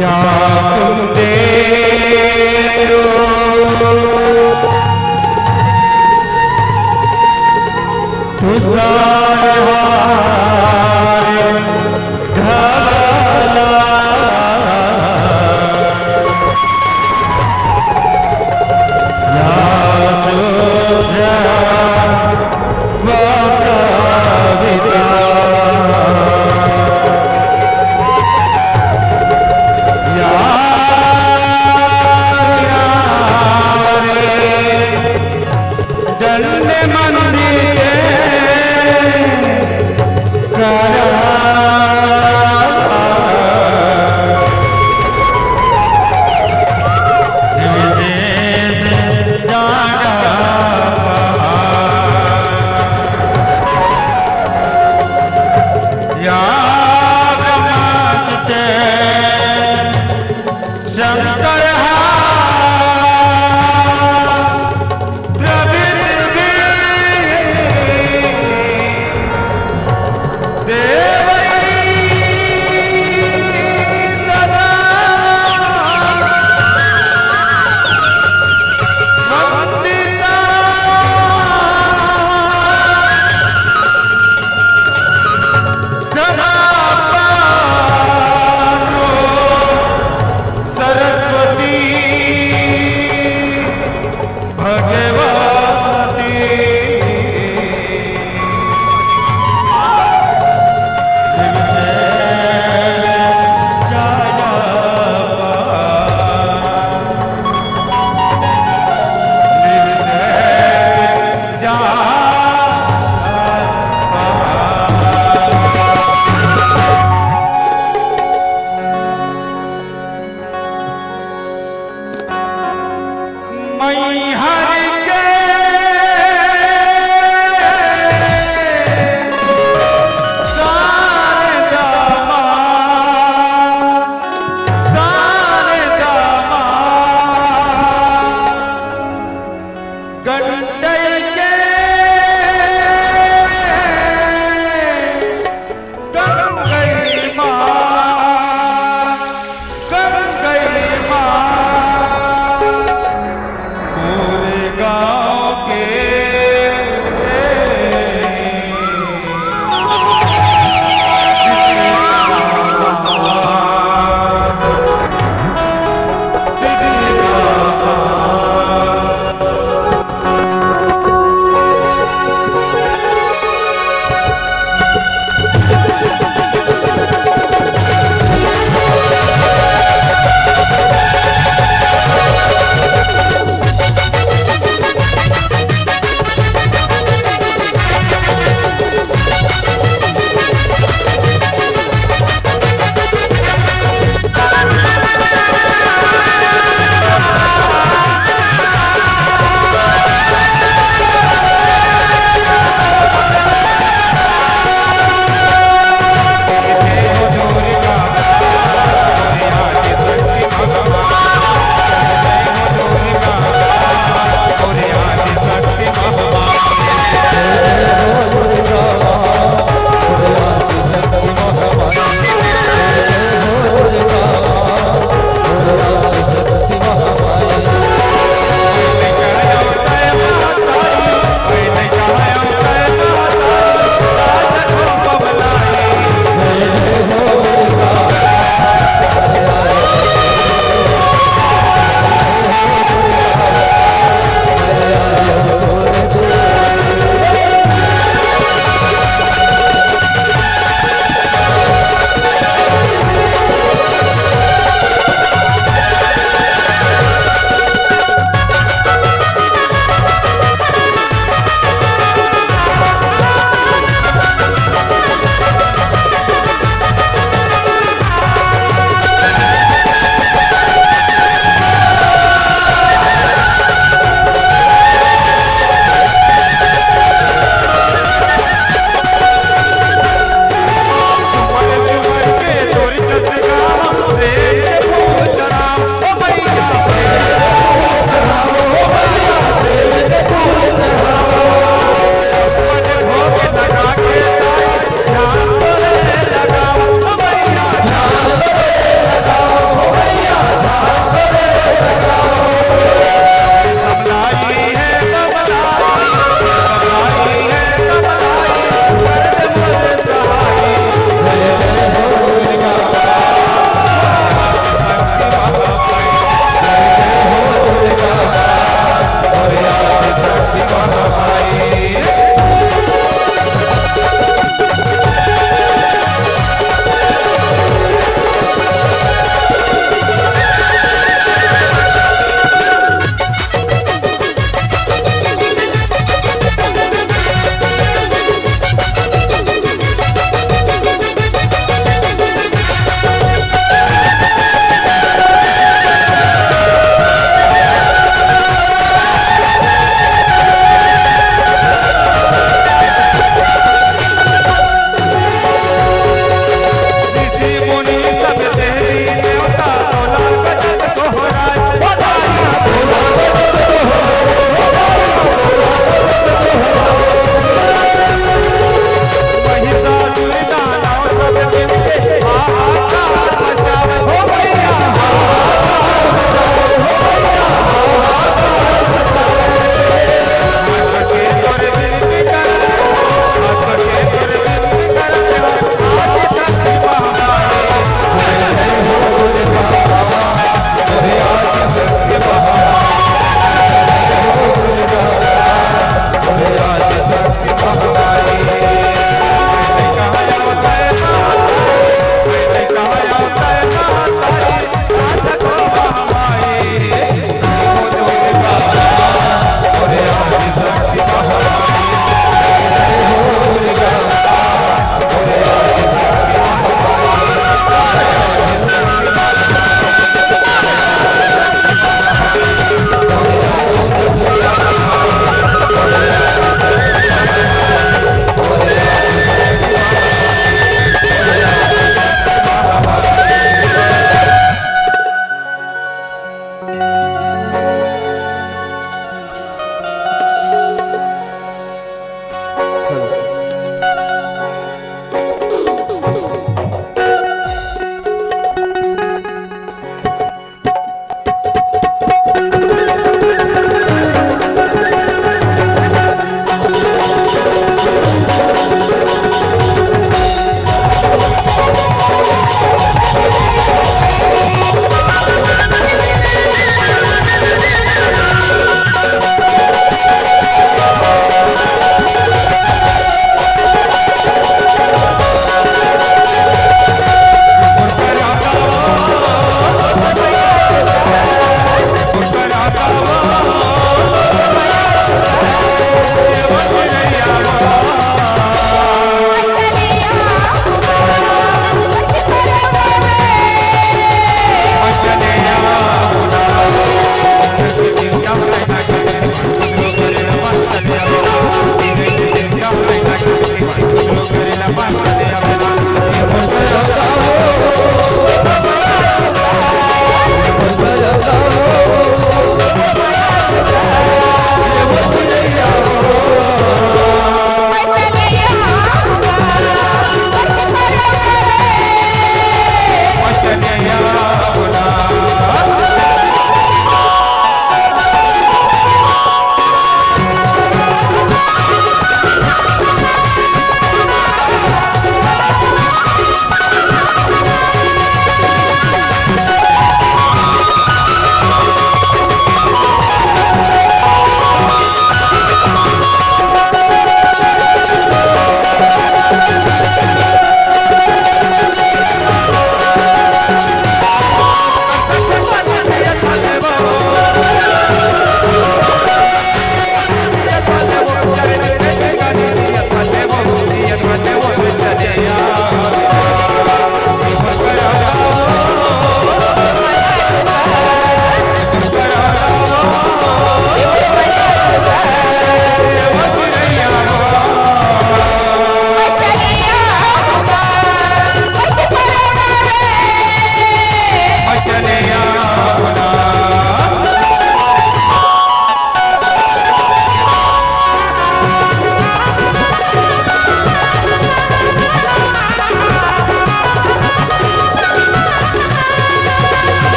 या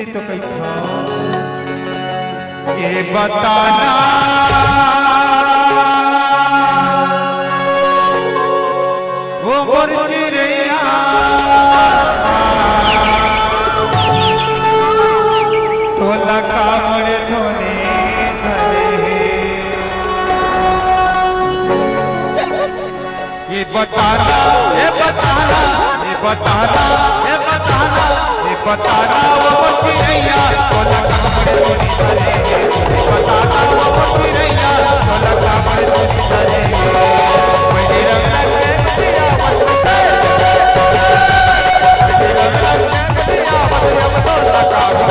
तो कहीं ये बताना वो चिड़िया तो लगा मुड़े धोने ये बताना ये बताना ये बताना ये बताना ये बताना वो चिड़िया तो लगा मुड़े धोने ये बताना वो चिड़िया तो लगा मुड़े धोने मेरे रंग लगे दिया बचते मेरे रंग लगे दिया बचते तो लगा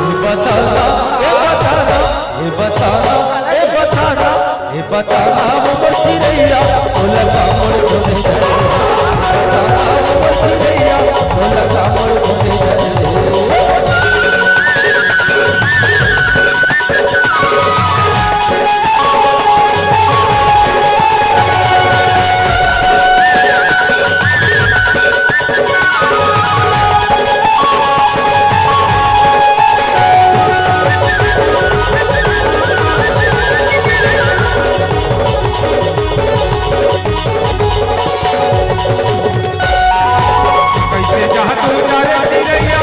ये बताना ये बताना ये बताना ये बताना ये बताना वो चिड़िया तो लगा मुड़े धोने वो चिड़िया तो लगा मुड़े धोने कैसे जहाँ तू जाए चिड़िया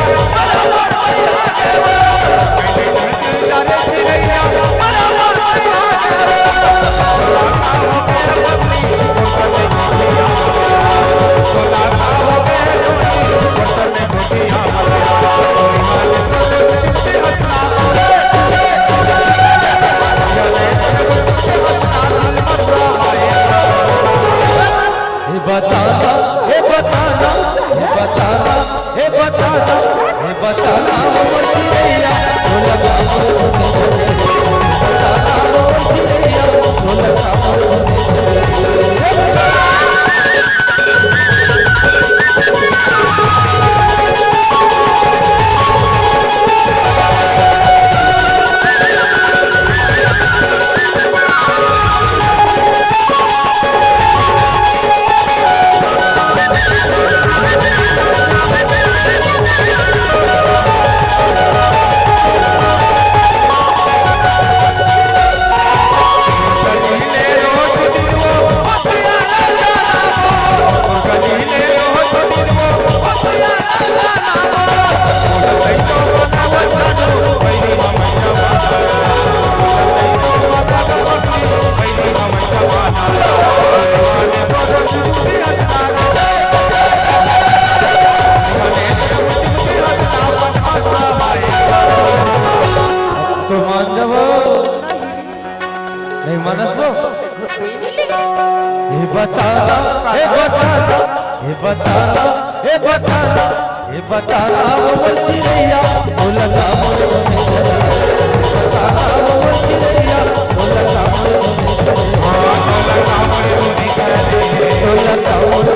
हे बताना हे बताना हे बताना हे बताना हे बताना वो चिड़ैया वो लगा मोर में बताना वो चिड़ैया वो लगा मोर में तो लगा मोर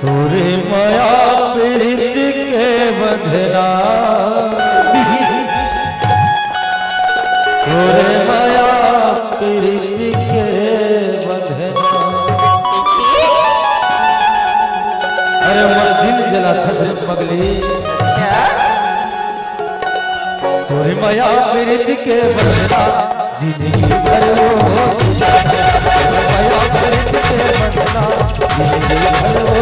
तोरे माया पीड़ित के बंधना तोरे माया पीड़ित के बंधना अरे मोर दिल जला था पगली तोरे माया पीड़ित के बंधना जिंदगी भर वो माया पीड़ित के बंधना जिंदगी भर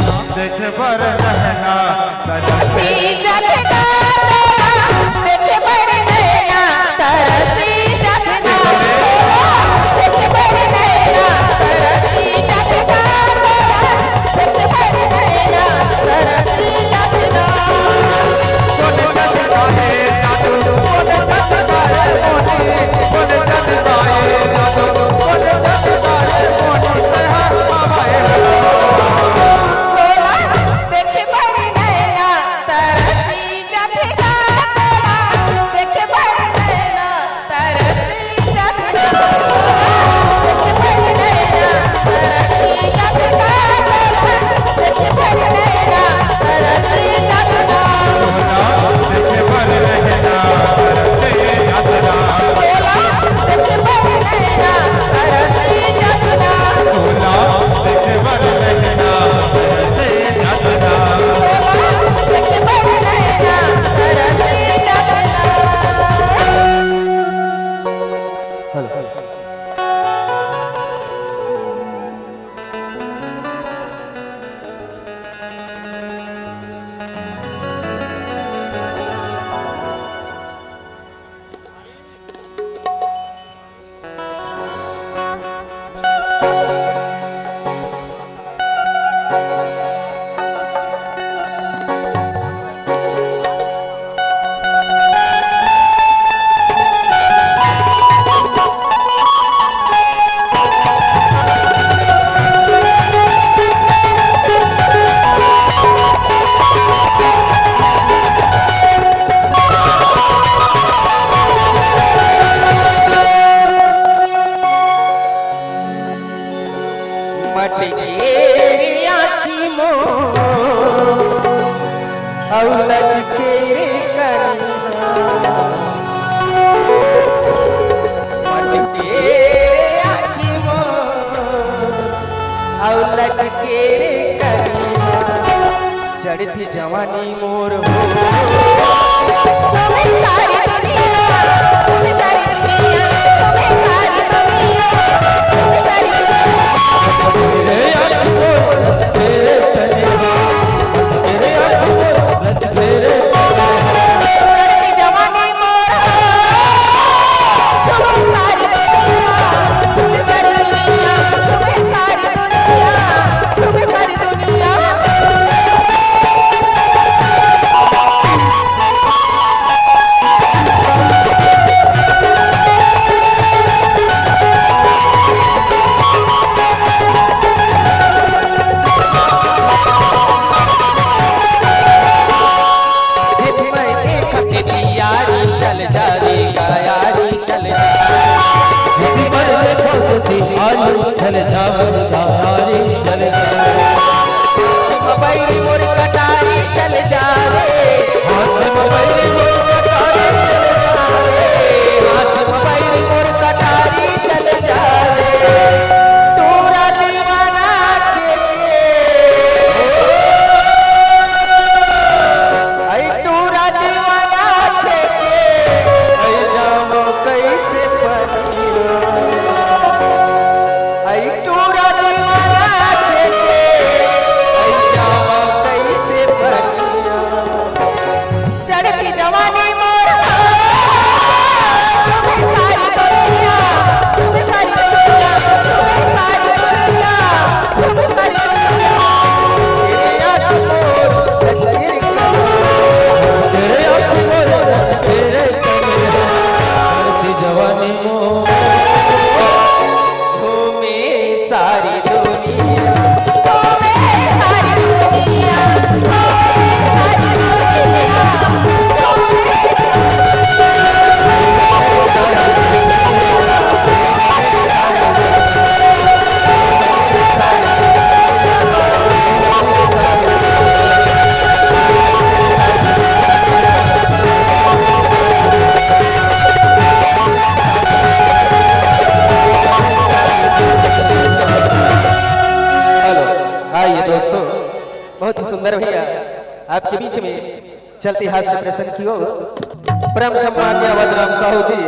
देख बर रहना तरसे जगना देख बर नैना तरसी जगना देख बर नैना तरसी जगना देख बर नैना तरसी जगना कोन चंदा है जादू कोन चंदा है मोनी कोन चंदा है जादू कोन चंदा है मोनी सहर पावे तोला देख बर नैना तरसी जगना देख बर नैना तरसी जगना देख बर नैना तरसी जगना देख बर नैना तरसी जगना देख बर रहना तरसे जगना तोला देख बर नैना तरसी जगना तोला देख बर रहना तरसे जगना देख बर नैना तरसी जगना मटकेरी आँखी मोर औलट के कनिया मटकेरी आँखी मोर औलट के कनिया चढ़ती जवानी मोर हो तुम्हें सारी दुनिया तुम्हें सारी दुनिया तुम्हें सारी दुनिया तुम्हें सारी तेरे आँख को तेरे कनेवा तेरे आँख को लच तेरे चढ़ती जवानी मोर तुम्हें सारी दुनिया तुम्हें सारी दुनिया तुम्हें सारी दुनिया तुम्हें सारी दुनिया जिस मैंने खपी यारी चल जा रे यारी चल जा किसी पर देखती आज चल जाओ तारी चल जा मोबाइल मोर कटारी चल जा रे हाथ से मोबाइल को कटारे चल जा हाथ मोबाइल मोर कटारी चल जा रे तोरा दीवाना छेके आई तोरा दीवाना छेके आई जामो कैसे पनिया आई तोरा दीवाना छेके आई जामो कैसे पनिया चढ़ती जवानी मोर तुम्हें सारी दुनिया तुम्हें सारी दुनिया तुम्हें सारी दुनिया तुम्हें सारी दुनिया तेरे आँख मोर तेरी तेरे आँख को लच तेरे कनेवा चढ़ती जवानी मोर झूमे सारी दुनिया झूमे सारी दुनिया झूमे सारी दुनिया हेलो आइए दोस्तों बहुत ही सुंदर भैया आपके बीच में चलते हास्य प्रसंग की ओर परम सम्मान्य अवधराम साहू जी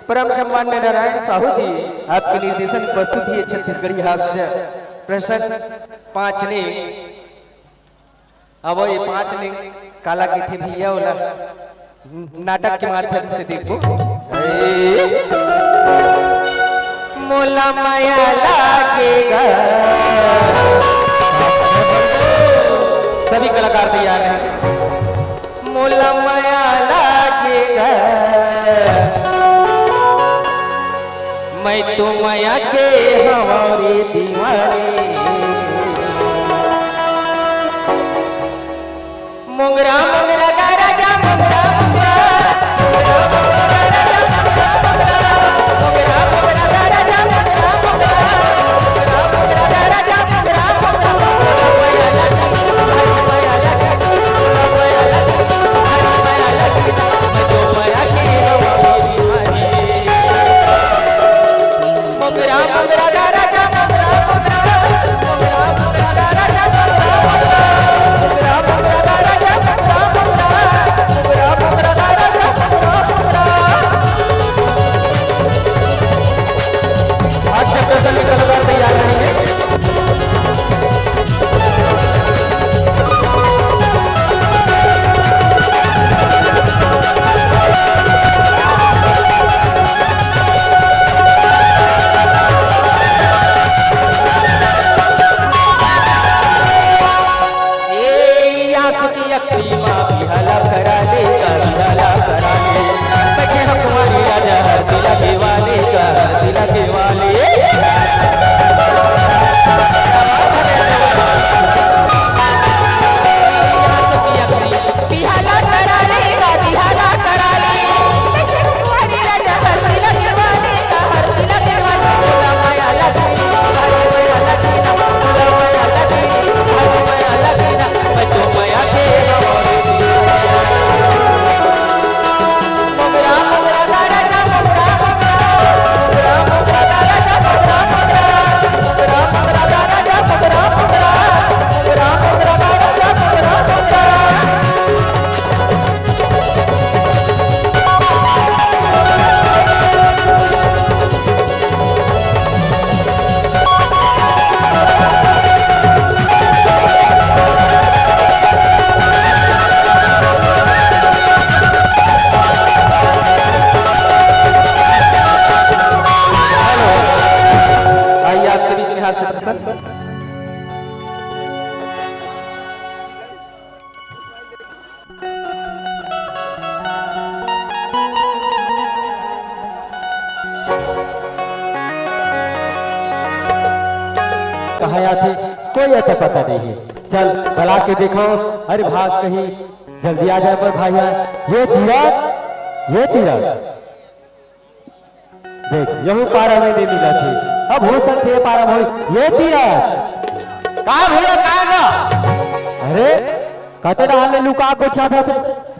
परम सम्मान्य नारायण साहू जी आपके निर्देशन प्रस्तुत है छत्तीसगढ़ी हास्य प्रसंग 5 ने अब ये 5 ने काला की थी भैया वाला नाटक के माध्यम से देखो। मोला माया लागेगा, सभी कलाकार तैयार हैं। मोला माया लागेगा, मैं तो माया के हमारे दीवाने। मोंगरा मोंगरा गा राजा मोंगरा मोंगरा, मोंगरा मोंगरा गा राजा मोंगरा मोंगरा, मोंगरा मोंगरा गा राजा मोंगरा मोंगरा। माया लगी, माया लगी, माया लगी, मैं तो माया के हमारे दीवाने। मोंगरा मोंगरा गा राजा मोंगरा मोंगरा, मोंगरा मोंगरा गा राजा मोंगरा मोंगरा, मोंगरा मोंगरा गा राजा मोंगरा मोंगरा, मोंगरा मोंगरा गा राजा मोंगरा मोंगरा। आज से प्रसन्न कलाकार तैयार रहेंगे। कहाँ या थे कोई ऐसा पता नहीं है। चल बला के देखो, अरे भाग कहीं जल्दी आ जाए पर भाइया। ये तीरथ देख यहू पारा में नहीं मिला थी, अब हो सकते है पारा हो। ये तीरथ कहाँ भैया कहाँ का? अरे कहते ना हाल लुका को चाहता था।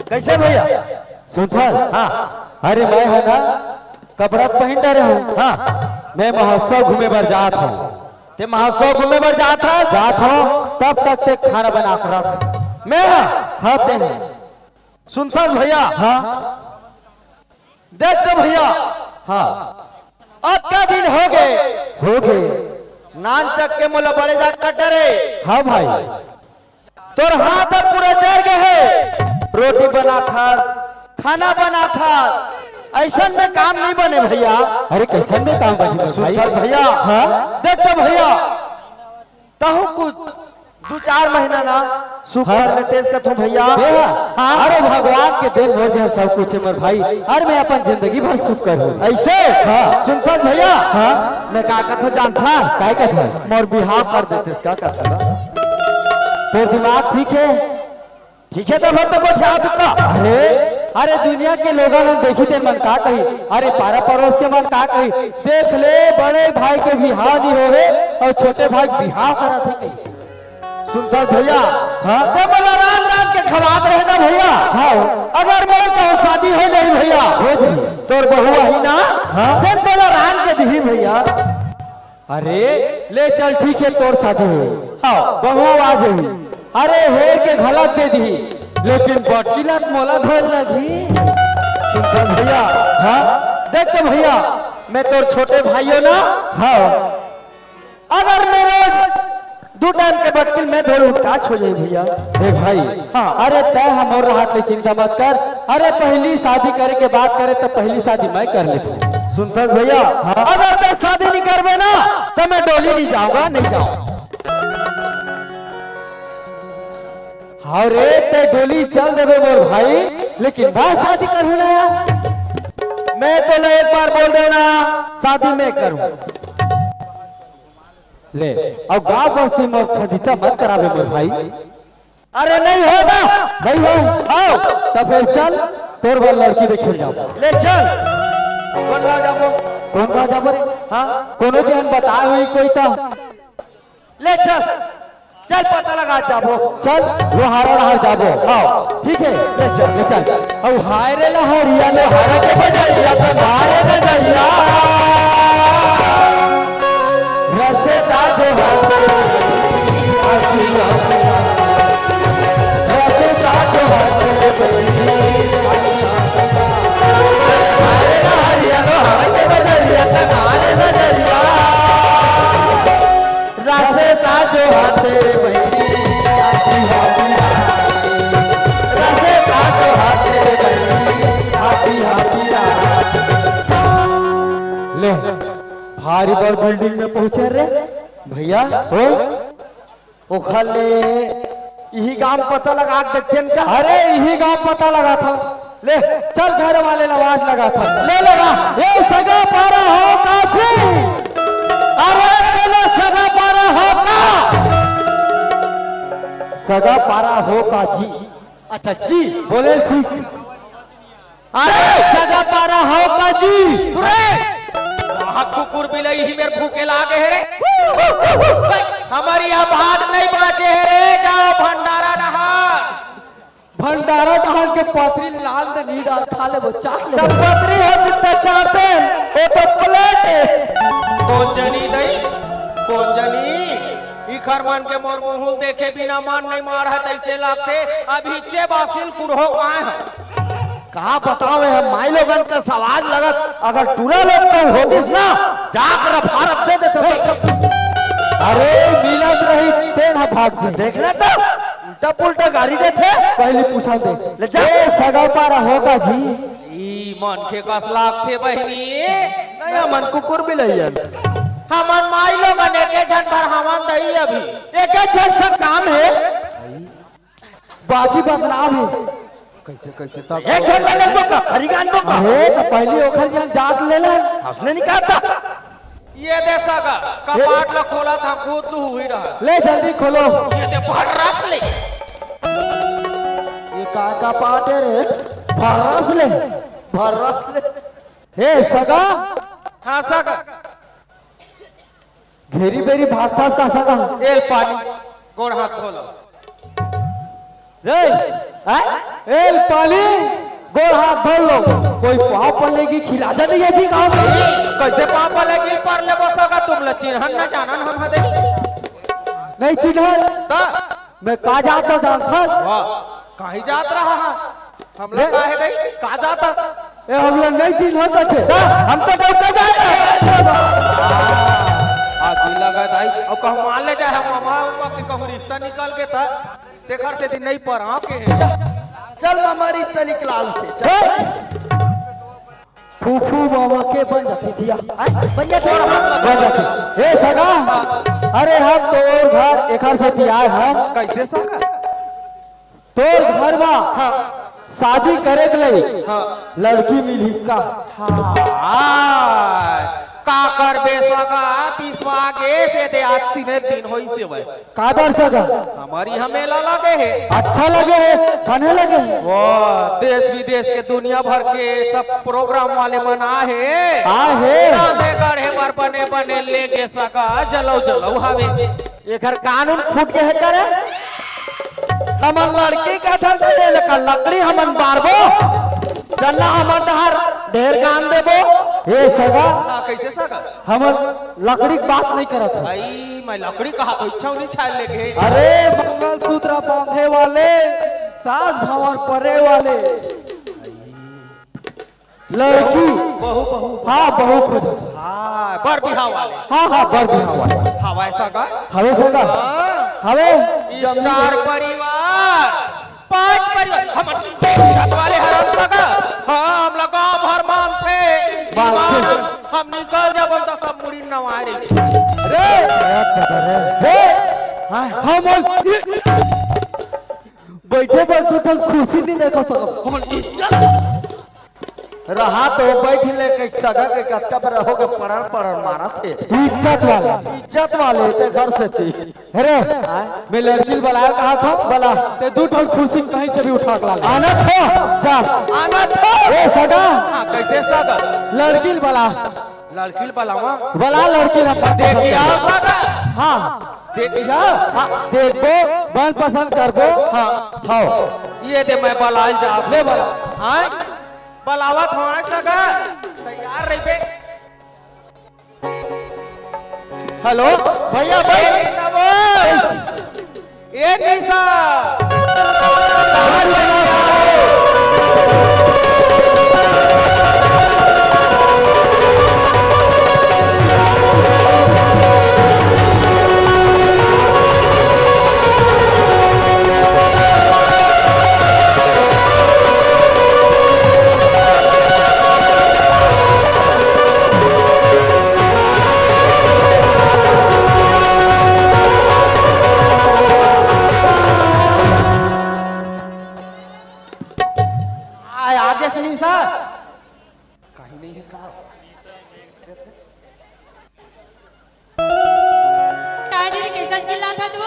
कैसे भैया? सुनफल हाँ, अरे मैं है ना कपड़ा पहन रहे हूँ। हाँ मैं महोत्सव घूमे पर जात हूँ। ते महोत्सव घूमे पर जात हूँ, तब तक ते खाना बना कर रख। मैं हाँ ते सुनफल भैया हाँ देख तो भैया हाँ अब क्या दिन हो गए नान चक के मोला बड़े जा कटरे। हाँ भाई तोर हाथ अब पूरा जर गए है। रोटी बना खास, खाना बना खास, ऐसा में काम नहीं बने भैया। अरे कैसे में काम बने भैया? हाँ देख तो भैया तहु कुछ 2-4 महीना ना सुख में तेज का भैया। हाँ? अरे भगवान के देन हो जाए सब कुछ है मोर भाई। अरे मैं अपन जिंदगी भर सुख करूं ऐसे। हाँ सुनफल भैया हाँ मैं का कथा जानता काय कथा मोर बिहाव कर देते क्या कथा। तो दिमाग ठीक है तो भर तो ध्यान दुका। अरे दुनिया के लोगों ने देखी थे मन का कही, अरे पारा पड़ोस के मन का कही, देख ले बड़े भाई के बिहाव नहीं होवे और छोटे भाई बिहाव करा थे। सुनता भैया हाँ तो बोला रात के खवात रहना भैया। हाँ अगर मोर तो शादी हो जाए भैया हो जाए तोर बहू ही ना। हाँ फिर बोला रान के दी भैया। अरे ले चल ठीक है तोर शादी हो। हाँ बहू आ जाई। अरे हे के गलत दे दी लेकिन बटीला मोला धर लगी। सुनता भैया हाँ देख तो भैया मैं तोर छोटे भाइयों ना। हाँ अगर मेरे दो टाइम के बटकिल में थोड़ी उठकाच हो जाए भैया। देख भाई, हाँ अरे तय हम और हाथ ले चिंता मत कर। अरे पहली शादी करे के बात करे तो पहली शादी मैं कर लेता। सुनता भैया, हाँ? अगर तय शादी नहीं करबे ना तो मैं डोली नहीं जाऊंगा, नहीं जाऊंगा। हाँ रे तय डोली चल देवे मोर भाई, लेकिन बात शादी कर ना यार। मैं तो ना एक बार बोल देना शादी में करूं। ले अब गाँव बस्ती में फजीता मत करावे मोर भाई। अरे नहीं होगा, नहीं हो आओ तब फिर चल तोर बार लड़की देखे जाओ। ले चल। कौन राजा वो? कौन राजा बोले? हाँ कोनो ध्यान बताए हुई कोई तो ले चल, चल पता लगा जाबो। चल वो हार जाबो। आओ ठीक है, ले चल ले चल। अब हाय रे लहरिया ले हार के बजाइया तो मारे बजाइया रसे ताजो हाथे आसिया रसे ताजो हाथे हाय लहरिया लो हार के बजाइया तो मारे बजाइया रसे ताजो हाथे भारी बड़ बिल्डिंग में पहुंचे रे भैया। हो ओखले यही गांव पता लगा के देखियन का। अरे यही गांव पता लगा था। ले चल घर वाले आवाज लगा था। ले लगा ये सगा पारा हो काची। अरे तेरा सगा पारा हो का सगा पारा हो का जी। अच्छा जी बोले ठीक। अरे सगा पारा हो का जी। हाथ कुकुर बिलाई ही मेरे भूखे लागे है रे। हमारी आवाज नहीं बाजे है रे। जाओ भंडारा नहार। भंडारा दहन के पत्री लाल ने नी डाल खा ले वो चाट ले। जब पत्री है जितना चाहते वो तो प्लेट है। कौन जनी दई कौन जनी ई खरमान के मोर मुंह देखे बिना मान नहीं मार है तैसे लागते। अभी चे बासिल कुरहो आए हैं। कहा बताओ हम माई लोगन का सवाल लगत अगर टूरा लोग तो होतिस ना जाकर भारत दे देते। अरे मिलत रही तेन भाग जे। देखना तो उल्टा पुल्टा गाड़ी देते। पहले पूछा दे ले जा। ए सगा पारा होगा जी। ई मन के कस लागते बहनी। नया मन कुकुर भी लई है। हमन माई लोगन एके झन पर हमन दई अभी एक जैसा काम है। बाकी बदलाव है। कैसे कैसे सब एक जैसा लोग का खरीगान को का। अरे तो पहले ओखर जन जात ले ले। उसने नहीं कहा था। ये देसा का कपाट ला खोला था खुद तू हुई रहा। ले जल्दी खोलो। ये दे भर रख ले। ये का पाटे रे भरस ले भरस ले। हे सगा हाँ सका घेरी बेरी भाग पास का सगा। एल पानी गोड़ हाथ खोलो। रे एल पाली गोड़ हाथ धो लो। कोई पाव पलेगी खिलाजा नहीं है जी गाँव में। कैसे पापा लगी पर ले बसोगा तुम ल चिन्हन न जानन हम हदे नहीं चिन्ह ता मैं का जाता था। वाह कहीं जात रहा है हम लोग काहे गई का जाता ए हम लोग नहीं चिन्ह थे। हम तो डरते जाते। आज लगा दाई और कहूं मान ले जाए हम मामा के कहूं रिश्ता निकाल के था देखर से दिन नहीं पर आके है। चल मामा रिश्ता निकला लेते। फूफू मामा के बन जाती थी। भैया थोड़ा बन जाती। ए सगा अरे हम तोर घर एकर से आए हम। कैसे सका तोर घर बा शादी करे के लिए लड़की मिली का। का कर बेसका पिसवा गे से दे आज तीन दिन होई से भाई कादर सगा हमारी हमेला लगे है। अच्छा लगे है बने लगे है। वाह देश विदेश के दुनिया भर के सब प्रोग्राम वाले मना है। है गढ़े पर बने बने ले गे सका जलो जलो हवे एक कानून फूट के है करे। हमन लड़की का था दे लेकर लकड़ी हमन मारबो चन्ना हमन दहर ढेर काम देबो। ए सगा कैसे सका हम लकड़ी की बात नहीं करत है। भाई मैं लकड़ी कहा तो इच्छा नहीं छाल लेके। अरे मंगलसूत्र बांधे वाले सास भवन परे वाले लड़की बहु बहु हाँ बहु खुद हाँ बर बिहाव वाले हाँ हाँ बर बिहाव वाले हवा ऐसा का हवे सगा हवे चार परिवार 5 परिवार हम छत वाले हराम सगा हाँ हम लोग गाँव भर मानते हम निकल जब तो सब मुड़ी नवारे हम बैठे बैठ उठल खुशी नहीं देखो सको रहा तो बैठ ले के सगा के कटका पर रहोगे पड़न मारा थे इज्जत वाले ते घर से थी अरे मैं लड़की बुलाया कहा था बोला ते दू ठोल खुशी कहीं से भी उठा के ला आना था जा आना था ए सगा कैसे सगा लड़की बुला लड़की देखिया सगा हाँ देखिया देखो मन पसंद कर को हाँ हाँ ये दे मैं बलाल जा ले बोला हाँ बलावत होने सगा तैयार रही बे हेलो भैया भाई ये निशा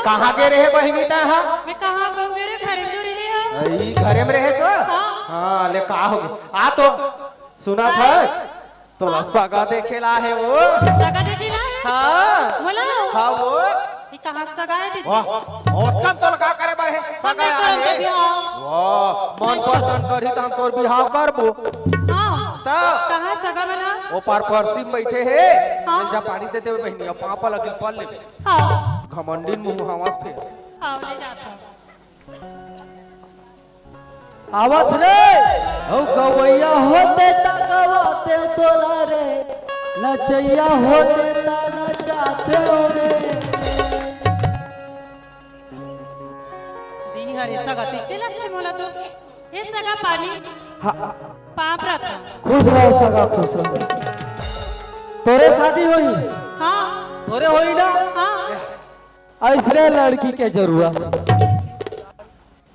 कहाँ के रहे बहिनी ता हा मैं कहाँ कहूँ मेरे घर में जो रहे हो ई घरे में रहे छो हाँ ले का हो गया आ तो सुना था तोला सगा देखेला है वो सगा दे दिला हाँ बोलो हाँ वो ये कहाँ सगा है दीदी वाह और कम तोला का करे बहे सगा हमने करो है के बिहाव वाह मन पसंद करी त हम तोर बिहाव करबो हाँ ता कहाँ सगा बना ओ पार परसी में बैठे है हाँ। जा पानी देते हुए बहिनी अब पापा लगे पल ले हाँ घमंडिन मुंह हवास फेर हाँ ले जाता हूँ आवत रे ओ गवैया होते तकवाते तोला रे नचैया होते ता नचाते रे दी हरे सगा कैसे लगते मोला तो ये सगा पानी पाप रहता खुश रहो सगा खुश रहो तोरे शादी होई हाँ तोरे होई ना हाँ ऐसरे लड़की के जरूरत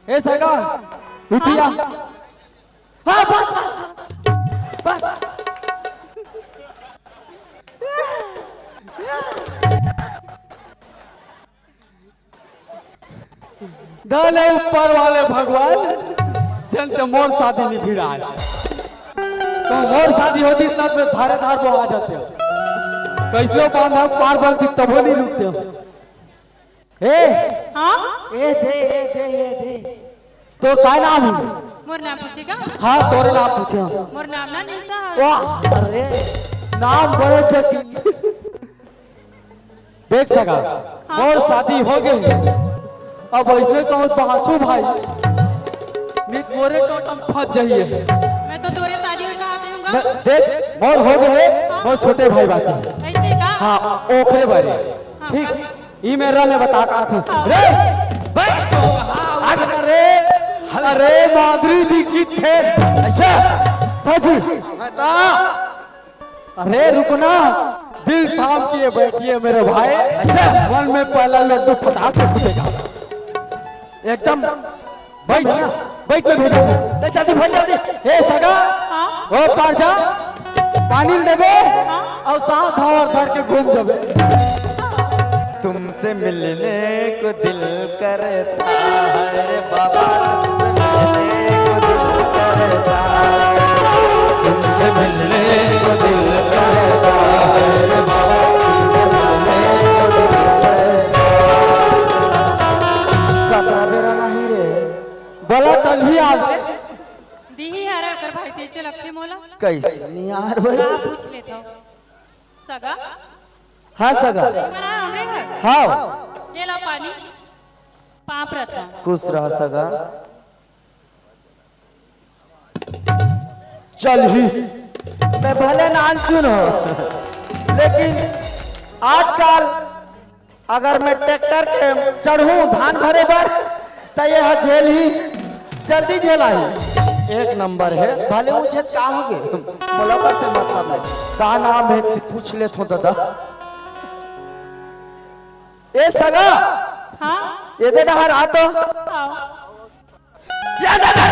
ए सगा उठिया हाँ बस बस दले ऊपर वाले भगवान जन ते मोर शादी नहीं भिड़ा तो मोर शादी होती तब में धारे धार को आ जाते हो कैसे बांधा पार बनती तब नहीं रुकते हो ए हाँ दे तो काय नाम है मोर नाम पूछेगा हाँ तोरे नाम पूछे मोर नाम ना निशा है वाह अरे नाम बड़े चकी देख सका और शादी हो गई अब ऐसे तो बाँचो भाई नहीं तोरे टोटम फंस जाइए मैं तो तोरे शादी में कहा दूंगा देख मोर हो गए मोर छोटे भाई बाचे ऐसे का हाँ ओखरे बारे ठीक ई मेरा में बता का था रे अरे अरे माधुरी दीक्षित है अच्छा हाजी अरे रुकना दिल थाम किए बैठिए मेरे भाई अच्छा मन में पहला लड्डू फटाक से फूटेगा एकदम बैठ बैठ के भेजा जल्दी भेज जल्दी ए सगा ओ पार जा पानी देबे और साथ और घर के घूम जाबे तुमसे मिलने को दिल करता है रे बाबा तुमसे मिलने को दिल करता है रे बाबा कतरा बेरा नहीं रे बोला तभी आज दी हरा कर भाई कैसे लगते मोला कैसे नहीं यार भाई हाँ पूछ लेता हूँ सगा हाँ सगा मना हमरे घर हाँ ये ला पानी पाप रहता खुश रहा सगा चल ही मैं भले नान सुनो लेकिन आजकल अगर मैं ट्रैक्टर के चढ़ूं धान भरे बर तो यह झेल ही जल्दी झेला ही एक नंबर है। भले मुझे क्या हो गए बोला करते मतलब नहीं का नाम है पूछ ले तो दादा। ए सगा हाँ ये दे बाहर आ तो आओ या दादा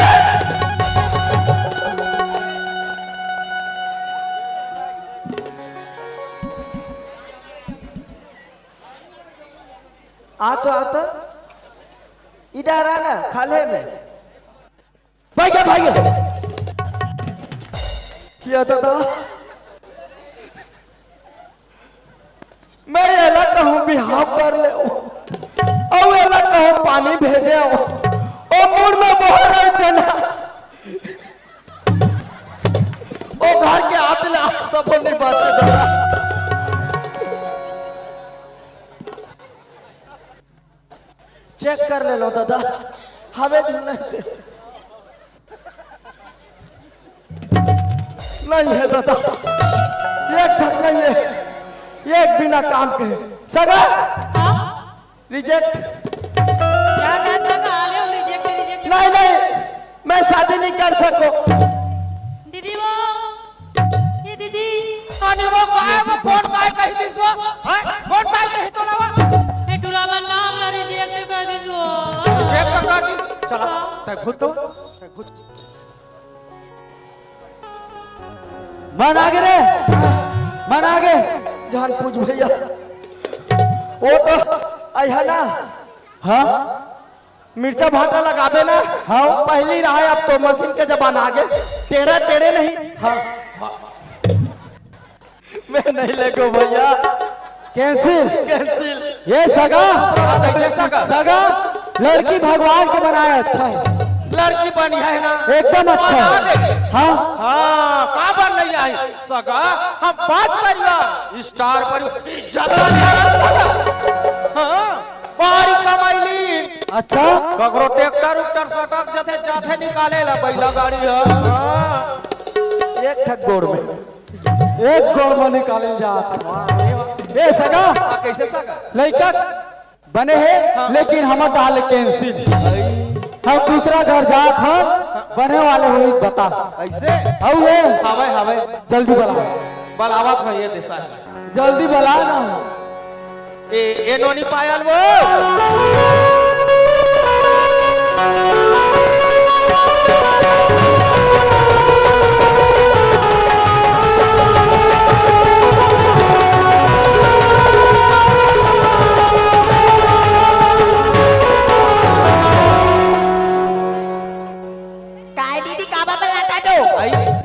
आ तो इधर आना खाले में भाई क्या दादा मैं ये लग कहूँ बिहाव कर ले और ये लग कहूँ पानी भेजे और मुड़ में मोहर रह देना ओ घर के हाथ ले सब नहीं बात दादा चेक कर ले लो दादा हमें नहीं है दादा एक ठक नहीं है एक बिना काम के सगा रिजेक्ट क्या क्या सगा आले हो रिजेक्ट नहीं मैं शादी नहीं कर सकूं दीदी वो ये दीदी अनि वो काय वो फोन काय कहि दिस वो फोन काय कहि तो ना ए टुरावा नाम ला रिजेक्ट कर दे जो चेक कर दी चला तै खुद मन आगे रे मन आगे जान पूछ भैया वो तो आया ना हाँ मिर्चा भाटा लगावे ना हाँ पहली रहा है अब तो मशीन के जबान आगे टेढ़े नहीं हाँ मैं नहीं लेगो भैया कैंसिल ये सगा कैसे सगा लड़की भगवान को बनाया अच्छा है लड़की बढ़िया है ना एकदम अच्छा है हाँ का बन नहीं आई सगा हम 5 परिवार स्टार परिवार इज्जत हां बारी कमाईली अच्छा ककरो ट्रैक्टर सटक जाते निकाले ला पहला गाड़ी है एक ठक गोड़ में निकाले जात ए सगा कैसे सगा लड़का बने हैं लेकिन हम डाल कैंसिल हम दूसरा घर जात हम बने वाले हो बता ऐसे औ ये हवे जल्दी बुला बलावत में ये देसा जल्दी बुला ना ए नोनी पायल वो काय दीदी काबा बलाता दो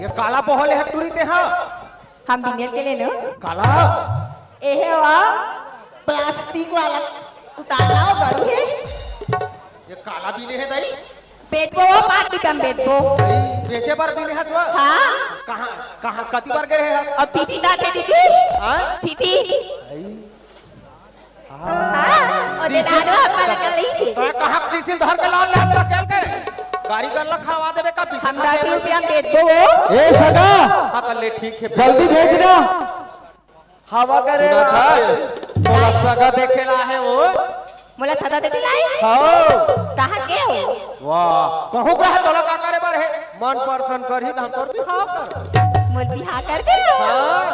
ये काला बहल है टूरी ते हां हम बिनियर के लेनो काला एहे वा प्लास्टिक वाला उतारना हो गरू है ये काला भी है दई बेचबो वो पार्टी कम बेचबो बेचे बार भी है छवा हाँ कहां कति बार गए है और तीती दाते दीदी हां तीती हाँ और दे दादो हमारा कर ली थी तो कहां सीसील धर के लाल लाल सकेल के गाड़ी कर ला खवा देबे का पी हम 10 रुपया में बेचबो वो ए सगा हां तो ले ठीक है जल्दी भेजना हवा करे तोला सगा देखेला है वो मोला थदा देती लाई हां कहां के हो वाह कहू का है तोला का करे बर है मन पर्सन करही हम तोर भी हां कर मोल बिहा कर दे हां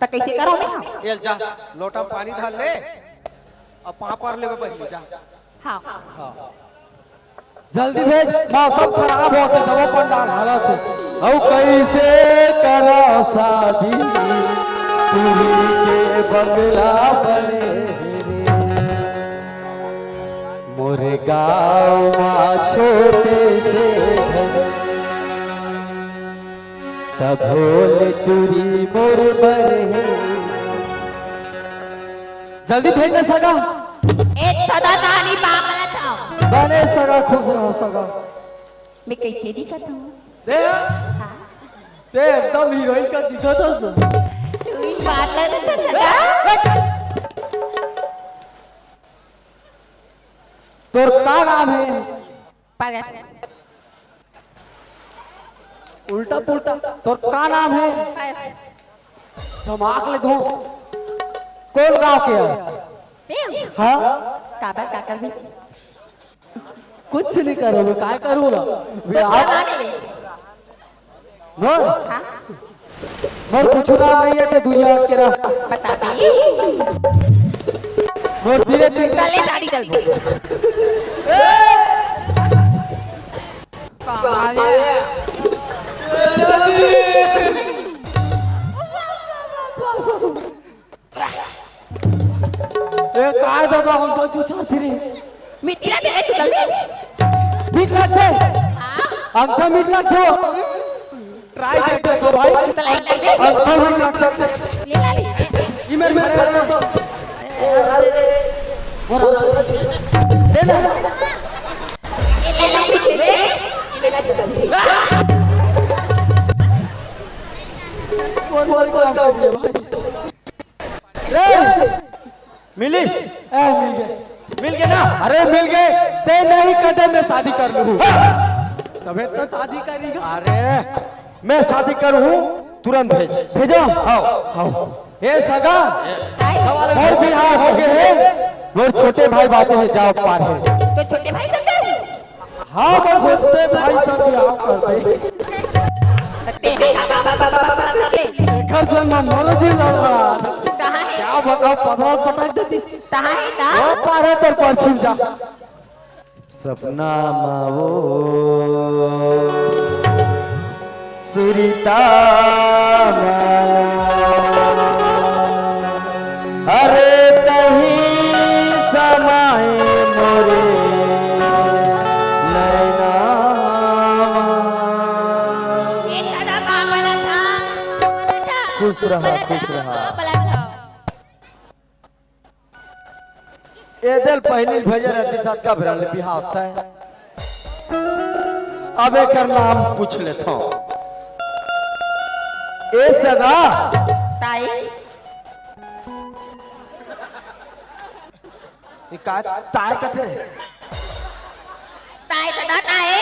तो कैसे करो मैं एल जा लोटा में पानी डाल ले अब पहाड़ पर लेवे पहले जा हाँ जल्दी भेज मौसम खराब होते सब पंडाल हालत औ कैसे करो शादी पूरी के बंगला बने मोरे गाँव छोटे से तब भोले तुरी मोर बने जल्दी भेज दे सगा एक थदा तानी पागल था बने सगा खुश रहो सगा मैं कैसे दिखत हूँ दे ते एकदम हीरोइन का दिखा था तू ही बात ले थदा तोर का नाम है पागल उल्टा पुल्टा तोर का नाम है दिमाग ले दो कौन गांव के है हाँ काबर का कर भी कुछ नहीं करूँगा काय करूँगा मोर मोर कुछ नाम नहीं है ते दुनिया के रहा बता भी मोर धीरे धीरे गले दाढ़ी दल ए काय दादा हम तो छुछा सिरी मितिला दे तू जल्दी मीट लागते अंका मीट लागते ट्राई करते तो भाई अंका मीट लागते ले ला ले इमेल में रह तो दे ना ले ला जल्दी कौन को काम कर दिया भाई मिलिस मिल गए ना अरे मिल गए ते नहीं कदम में शादी कर लूं तबे तो शादी करेगा अरे मैं शादी करूं तुरंत भेजो आओ हे सगा और बिहार हो गए हैं मोर छोटे भाई बातें हैं जाओ पार है तो छोटे भाई संग हाँ मोर छोटे भाई सब बिहार करते घर से नॉलेज लग रहा कहां है क्या बताओ पता पटक देती कहां है ता वो पार है तर पश्चिम जा सपना मावो सुरीता अरे कहीं समाए मोरे नैना ये दादा बाबला था खुश रहा खुश रहा बाबला था एदल पहली भेजे रहती साथ का भरल बिहार होता है अब एक नाम पूछ लेता हूँ ए सगा ताई का ताय कथे ताई दादा ताई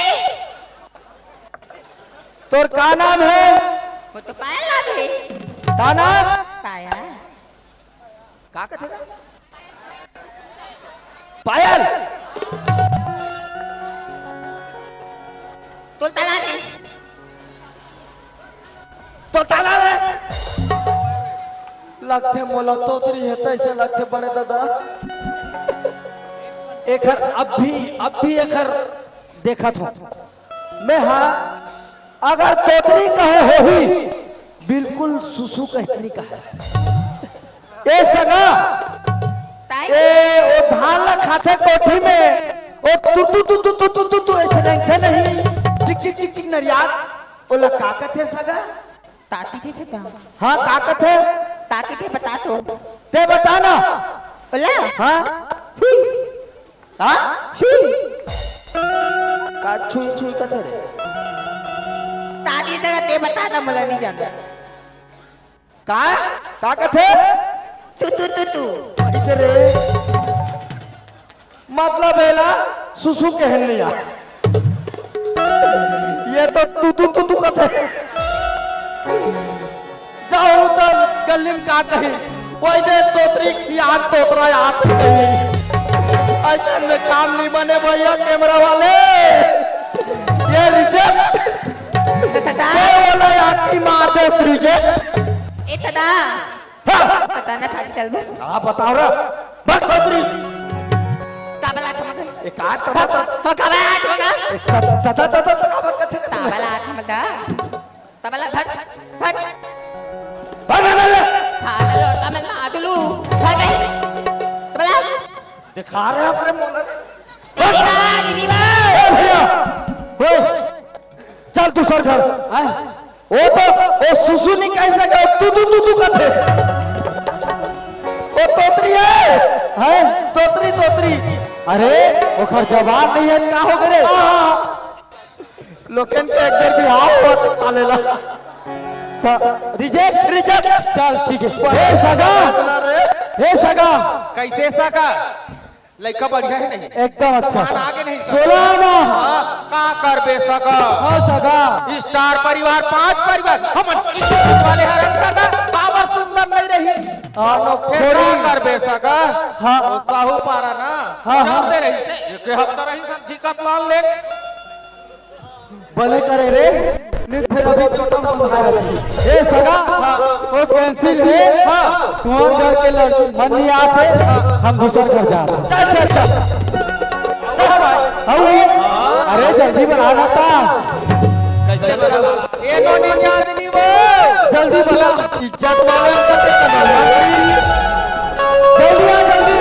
तोर का नाम है वो तो पाया ला दे का नाम पाया का कथे पायल तो तला दे तो ताला रे लगते मोला तोतरी है तैसे लगते बड़े दादा एकर अब भी एकर देखा था मैं हाँ अगर तोतरी कहे हो ही बिल्कुल सुसु कहनी कहा ए सगा ताई ए ओ धान ला खाते कोठी में ओ तू ऐसे नहीं चिक चिक चिक चिक नरियात ओला का कथे सगा ताती थे क्या हाँ का कथे ताती थे बता तो ते बताना बोला हाँ हाँ का छुई छुई कथे रे ताती जगह ते बताना मला नहीं जानता का कथे तू इधर मतलब बेला सुसु कहन लिया ये तो तू कथे जाओ तो गली में का कही वही दे तोतरी की आग तोतरा आप कही ऐसा में काम नहीं बने भैया कैमरा वाले ये रिजेक्ट तदा ये वाला आपकी मार दे रिजेक्ट ए तदा पता ना था चल दो आप बताओ रे बस तोतरी काबला का मतलब एक आग तबा हो काबला का कथे काबला का मतलब तबला भट भट बगल हालो तमन आदलू भट तबला दिखा रहे हैं अपने मोला दीदी ए भैया ओ चल तू सर घर वो तो वो सुसु नहीं कह सके तू कथे वो तोतरी है तोतरी अरे ओखर जवाब नहीं है का हो गए लोकन के एक देर बिहाव हो आलेला रिजेक्ट चल ठीक है हे सगा कैसे सका लड़का बढ़िया है नहीं एकदम अच्छा खान आगे नहीं 16 ना का कर बे सका हाँ सगा स्टार परिवार 5 परिवार हम वाले हरण सका पावर सुंदर नहीं रही फेरा कर बेसका हाँ। वो साहू पारा ना हाँ, हाँ। चलते रही से एक हफ्ता रही सब झिकत लाल ले भले करे रे नहीं फिर अभी टोटम भाई रखी ए सगा वो कैंसिल है तुम्हारे घर के लड़की मन नहीं आते हम दूसरा घर जा रहे हैं। चल चल चल अरे जल्दी बनाना था कैसे बना ये नोनी चांदनी वो जल्दी बना इज्जत वाले जल्दी आ जल्दी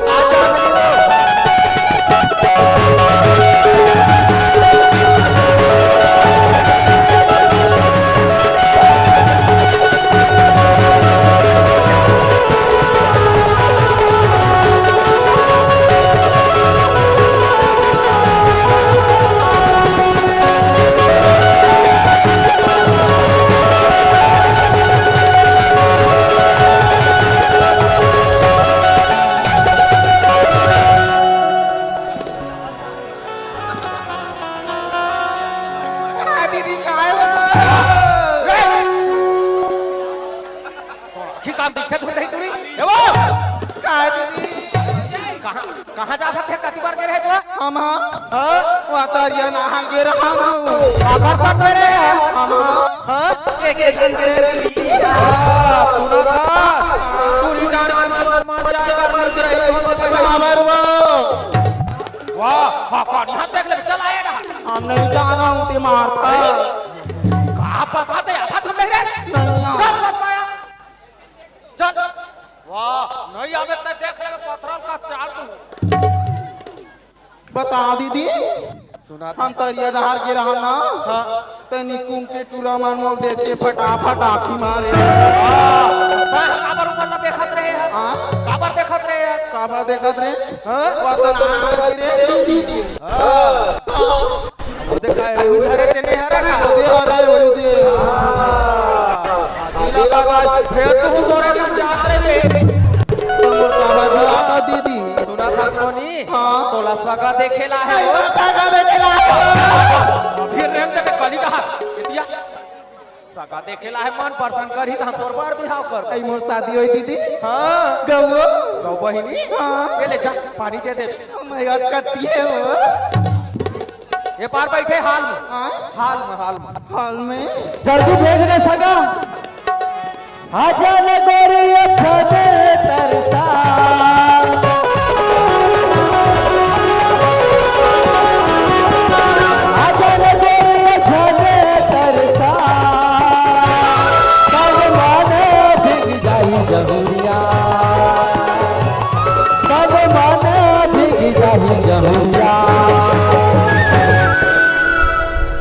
आ चांदनी वो दीदी काय हो काम दिखत हो रही तुरी ए वो काय दीदी कहां कहां जात थे कति बार के रहे जो हम वातारिया नहा के रहा हूं आकर्षण मेरे हम एक एक दिन के दीदी सुनो का पूरी डांड में मुसलमान जाकर मिल रही हो हमर वो वाह हां कौन यहां देख ले चल आए ना हम नहीं जाना हूं ते मारता कहां पता ते आधा तुम देख रहे चल मत पाया चल वाह नहीं आवे ते देख ले पत्थर का चाल तू बता दीदी सुना हम तरिया नहार के रहा ना तनी कुम के टूरा मन मोल देते फटाफट आखी मारे काबर ऊपर ना देखत रहे हैं हां काबर देखत रहे हैं काबा देखत रे वतन आ रे दीदी देखा है अरे तेने हरा ना दे आ रहा है वही दे दिला लगा फिर तू सोरे में जात रहे तमोर काबा बुलाता दीदी सुना था सोनी हाँ। तोला सगा देखेला है कागा देखेला फिर रेम ते कली कहा इतिया सगा देखेला है मन परसन करी हम तोर बार बिहाव कर आई मोर शादी होई दीदी हां गौ गौ बहिनी हाँ। ये ले जा पानी दे दे मैं याद करती है वो ये पार बैठे हाल में हाँ? हाल में जल्दी भेज दे सगा आजा ले गोरी खबे तरसा आजा ले गोरी खबे तरसा कब माने भीग जाई जहुरिया कब माने भीग जाई जहुरिया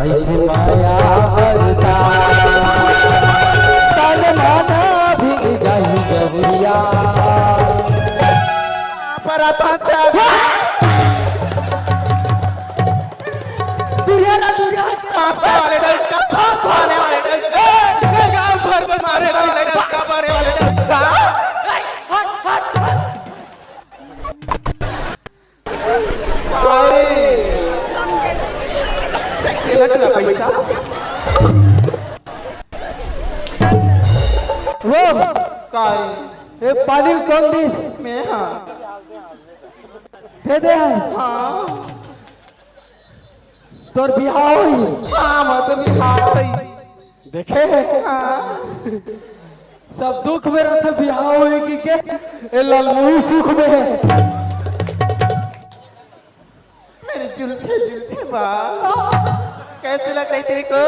ऐसे माया बरसा तन माना भीग जाई जबरिया पर आता था दुनिया ना दुनिया पापा वाले डंका मारने वाले डंका गांव भर में मारने वाले डंका मारने वाले डंका अरे ये लग रहा पैसा वो काय ये पानी कौन दिस में हां दे दे हां तोर बियाह होई हां मत भी हां देखे सब दुख में रहते बियाह होई की के ए लल्लू सुख में है मेरे जुल्फे वाह कैसे लग रही तेरे को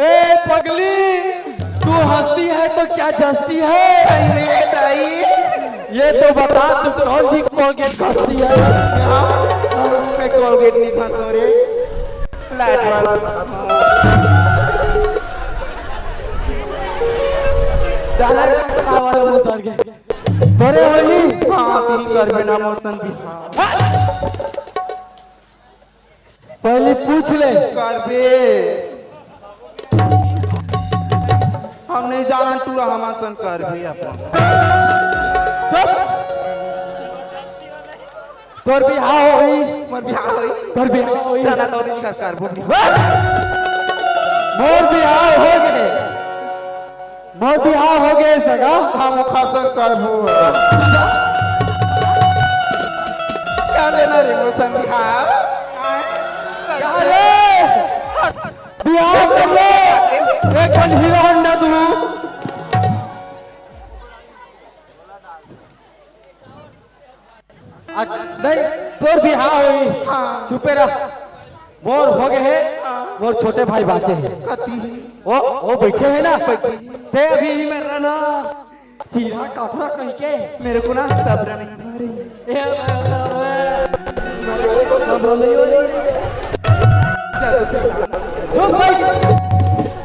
ए पगली तू हंसती है तो क्या जस्ती है ये तो बता तू कौन सी कोलगेट घसती है मैं कोलगेट नहीं खाता रे फ्लैट वाला दाना वाला मुंह उतर गए तोरे होली हां तेरी घर में ना मौसम भी पहले पूछ ले घर पे हम नहीं जाना टूरा हमारा संकर भी अपन तोर बियाह होई मोर बियाह होई तोर बियाह होई चला तो इसका कर बोल मोर बियाह हो गए मोर बिहार हो गए सगा हम खसन करबो क्या लेना रे मोसन बिहार अरे बिहार कर ले एक हीरो होंडा तू नहीं तोर बिहार हुई चुपे रह मोर हो गए है मोर छोटे भाई बाचे हैं कति वो बैठे हैं ना ते अभी ही में रहना सीधा कथरा कहीं के मेरे को ना सब्र नहीं सब नहीं हो रही चुप भाई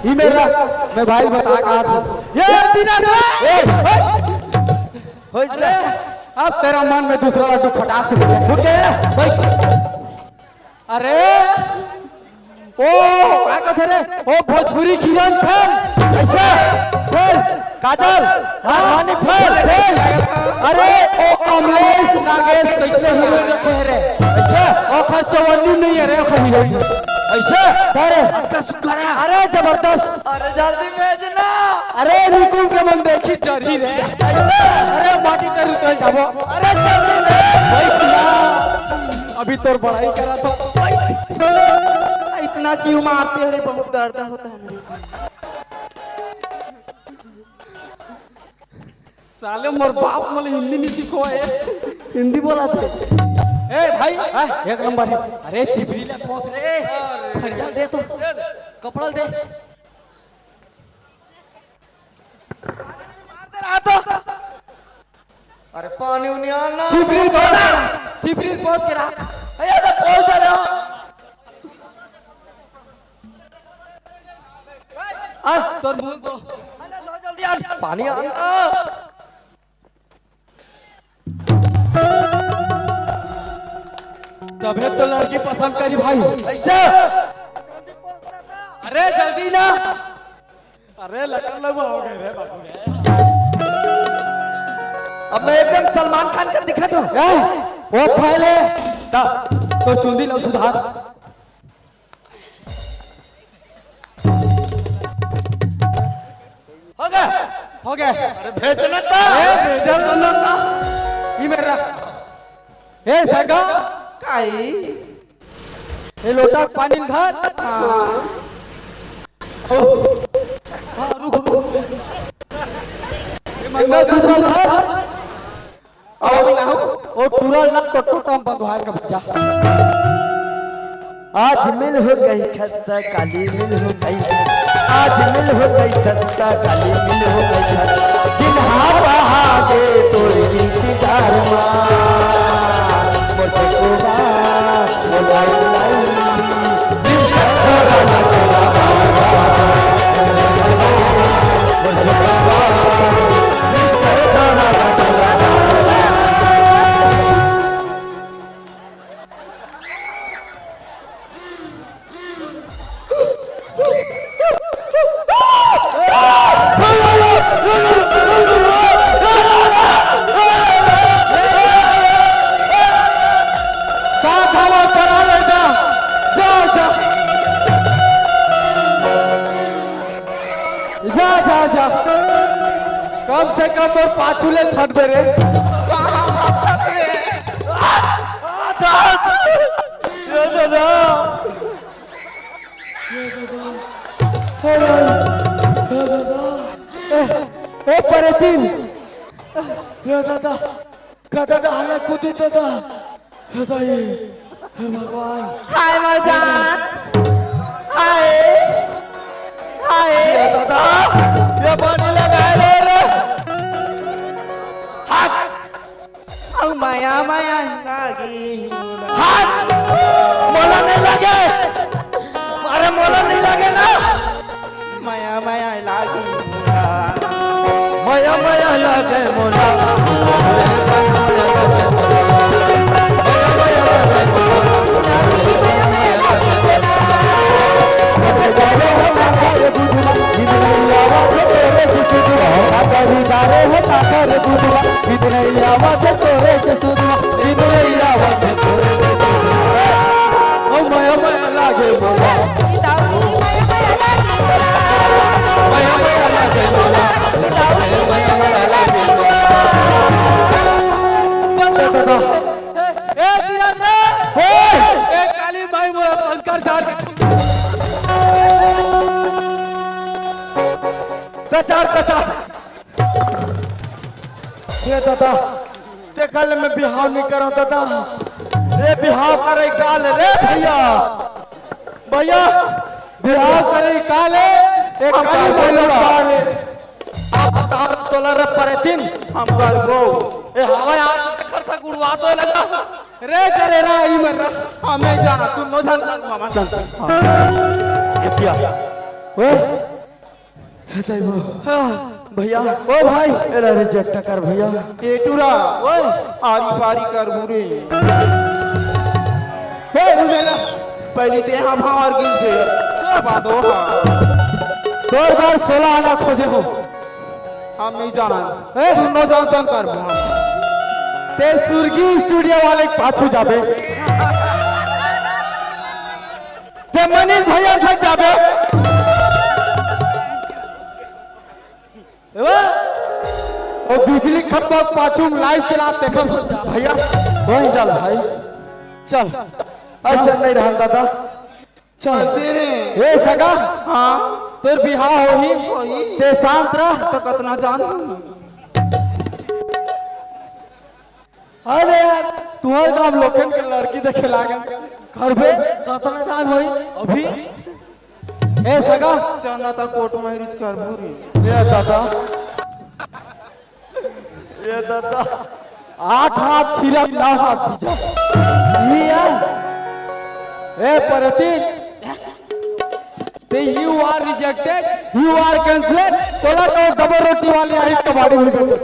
ही मेरा मैं भाई बता कहा था ये बिना हो इसलिए अब तेरा मन में दूसरा लड्डू फटाक से फूट गया भाई अरे ओ क्या कहते रे ओ भोजपुरी खिलन फैल ऐसा फैल काजल रानी फैल अरे ओ कमलेश नागेश कैसे हीरोइन रखे रे ऐसा ओ खर्चवंदी नहीं है रे हीरोइन ऐसा अरे अरे जबरदस्त अरे जल्दी भेजना अरे निकुल के मन देखी चढ़ी रे अरे माटी कर उतर जाबो अरे जल्दी भाई अभी तोर बड़ाई करा तो इतना जीव मारते हैं बहुत दर्द होता है मेरे साले मोर बाप मले हिंदी नहीं सीखो है हिंदी बोला थे ए भाई एक नंबर है अरे चिपरी ले पहुंच रे खरिया दे तो कपड़ा दे मार दे रहा तो अरे पानी उन्हें आना चिपरी पहुंच के रहा अरे तो पहुंच रहा आ तो भूल दो जल्दी आ पानी आना तबे तो लड़की पसंद करी भाई ऐसा अरे जल्दी ना अरे लगन लगवा हो गए रे बाबू रे अब मैं एकदम सलमान खान का दिखा दूं वो पहले तो चुंदी लो सुधार हो गया अरे भेजना था ये मेरा ए सगा काई ये लोटा पानी घर रुक ये मंगल सूत्र घर और ना हो और पूरा ना तो टोटा बंधवार का बच्चा आज मिल हो गई खस्ता काली मिल हो गई आज मिल हो गई खस्ता काली मिल हो गई जिन्हा बहागे तोरी इंतजार मुझे को लाई कम से कम और पाछुले फट बेरे ए परे तीन ये दादा का दादा हला कूदी दादा हे दाई हे भगवान हाय मजान हाय हाय दादा ये पानी लगाए रे औ माया माया लागी हाथ मोला नहीं लगे अरे मोला नहीं लगे ना माया माया लागी माया माया लगे मोला आवाज तोरे प्रचार प्रचार प्रचार ये दादा ते कल में बिहाव नहीं करो दादा ये बिहाव करे काल रे भैया भैया बिहाव करे काल एक काल बोलो काल आप तार तोला रे परतिन हम कर गो ए हवा यार कर था गुड़वा तो लगा रे करे रा ई मर हमें जाना तू नो जान मामा जान ये क्या ओए भैया ओ भाई एरा रिजेक्ट कर भैया ए टूरा ओए आरी पारी कर बुरे हे मेरा पहली ते हम और गिन से बादो हां 2016 आना खोजे हो हम नहीं जाना तू नो जान कर हम ते सुरगी स्टूडियो वाले पाछू जाबे ते मनीष भैया से जाबे ओ बिजली खंभा पाछू लाइव चलाते भैया वहीं चल भाई चल ऐसे नहीं रहन दादा चल तेरे ए सगा हां तोर बिहाव होही ते शांत रह तो कितना जान अरे यार तुम्हारे काम लोखन के लड़की देखे लागल करबे कतना जान होई अभी ए सगा जाना था कोर्ट मैरिज कर बुरी ये दादा 8 हाथ खीरा 9 हाथ पीछा ये यार ए परतीन you are rejected, you are cancelled. तोला तो डबल रोटी वाले आई कबाड़ी हुई बेचो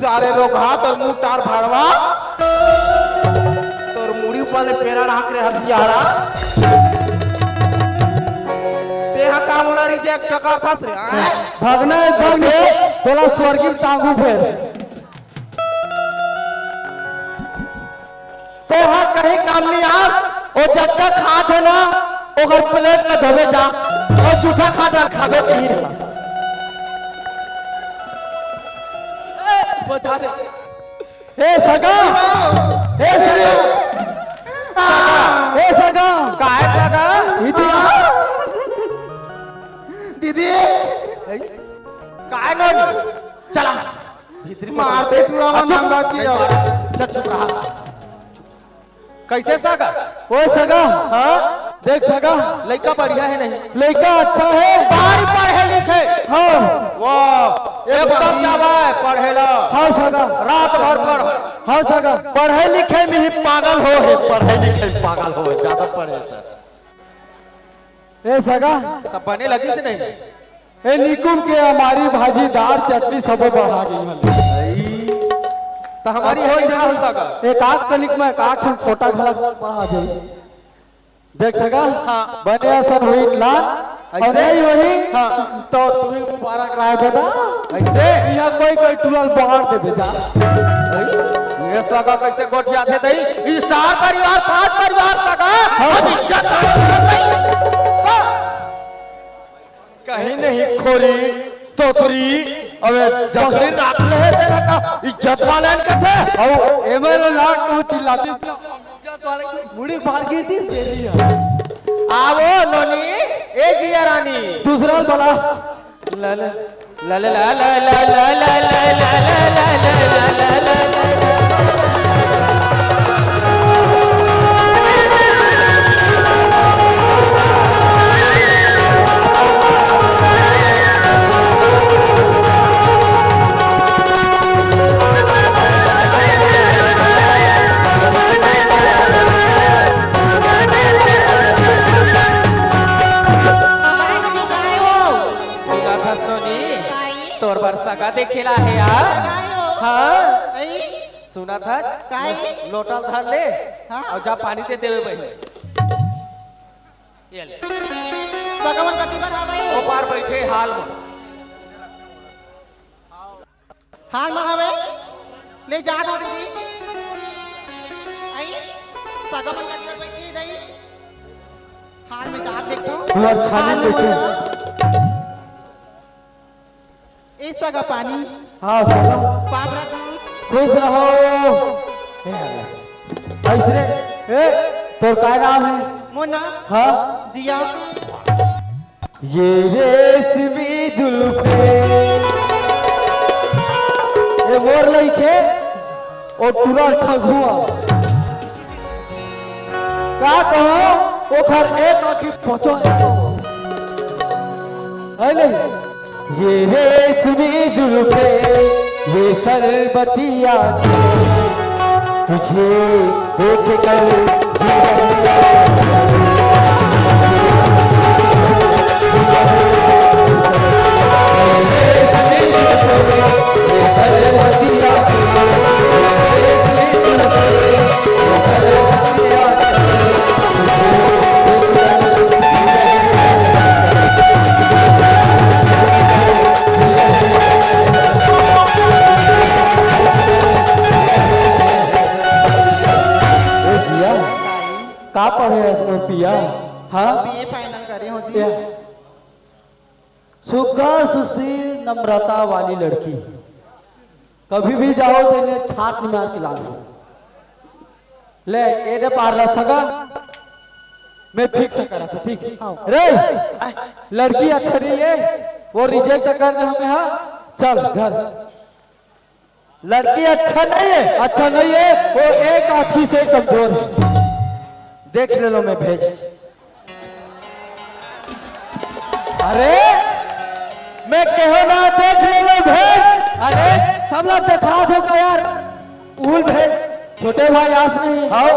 जारे लोग हाथ और मुंह टार भाड़वा तोर मुड़ी ऊपर ले पेरा राख रे हथियारा तेहा कामना रिजेक्ट कर खात रे भगना है भगने तोला स्वर्गीय टांगू फेर तेहा कहीं काम नहीं आज ओ जट्टा खात है ना ओकर प्लेट में धोवे जा और जूठा खाटा खाबे तीर बचा दे ए सगा ए सगा ए सगा काय सगा इधर दीदी काय नोनी चला मारते पूरा मंगा किया चल चुप रहा कैसे सगा ओ सगा हाँ देख सगा लड़का बढ़िया है नहीं लड़का अच्छा है बारी पढ़े लिखे हाँ वाह एकदम जावा पढ़ेला हाँ सगा रात भर पढ़ हाँ सगा पढ़े लिखे में ही पागल हो है पढ़े लिखे में पागल हो ज्यादा पढ़े ए सगा तब बने लगी से नहीं ए निकुम के हमारी भाजी दाल चटनी सब बढ़ा गई तो हमारी हो जाए सगा एक आग कनिक में एक आग छोटा घला बढ़ा दे देख सगा बने असर हुई ला और नहीं हुई तो तुम्हें मुबारक रहा बेटा ऐसे यहाँ कोई टूरल बाहर दे बेटा ये सगा कैसे गोठिया थे दई स्टार परिवार 5 परिवार सगा हम इज्जत कहीं नहीं खोरी तोतरी अबे जखरी राख ले तेरा का इज्जत वाले के थे और एमर लाट को चिल्लाती इज्जत वाले मुड़ी फाड़ गिरती तेरी आवो नोनी ए जिया रानी दूसरा बोला ले ले ला ला ला ला ला ला ला ला ला ला तोर वर्षा का देखेला है यार हाँ सुना था लोटा धर ले और जा पानी दे देवे भाई ये ले ओ पार बैठे हाल में ले जा दो दीदी आई सगमन का दिया बैठी दई हाल में जा देखो अच्छा नहीं देखे ऐसा का पानी हाँ सगा पाप रखो खुश रहो ऐसे ए तो क्या नाम है? मुन्ना हाँ जिया ये रेशमी जुल्फे ये मोर लइके और पूरा ठगुआ का कहो ओखर एक आंखी पहुंचो है नहीं। ये रेशमी जुल्फे ये सरबतिया तुझे देख कर का पढ़े इसमें पिया? हाँ बीए फाइनल करे हो जी। सुखा सुशील नम्रता वाली लड़की कभी भी जाओ तो इन्हें छात मार के ला दो। ले ये पार ला सका मैं फिक्स करा था ठीक रे लड़की अच्छा नहीं है वो रिजेक्ट कर दे हमें। हाँ चल घर लड़की अच्छा नहीं है। अच्छा नहीं है वो एक आंखी से कमजोर है। देख ले लो मैं भेज। अरे मैं कहो ना देख ले लो भेज। अरे सब लोग दिखा दो का यार उल भेज। छोटे भाई आस नहीं हाँ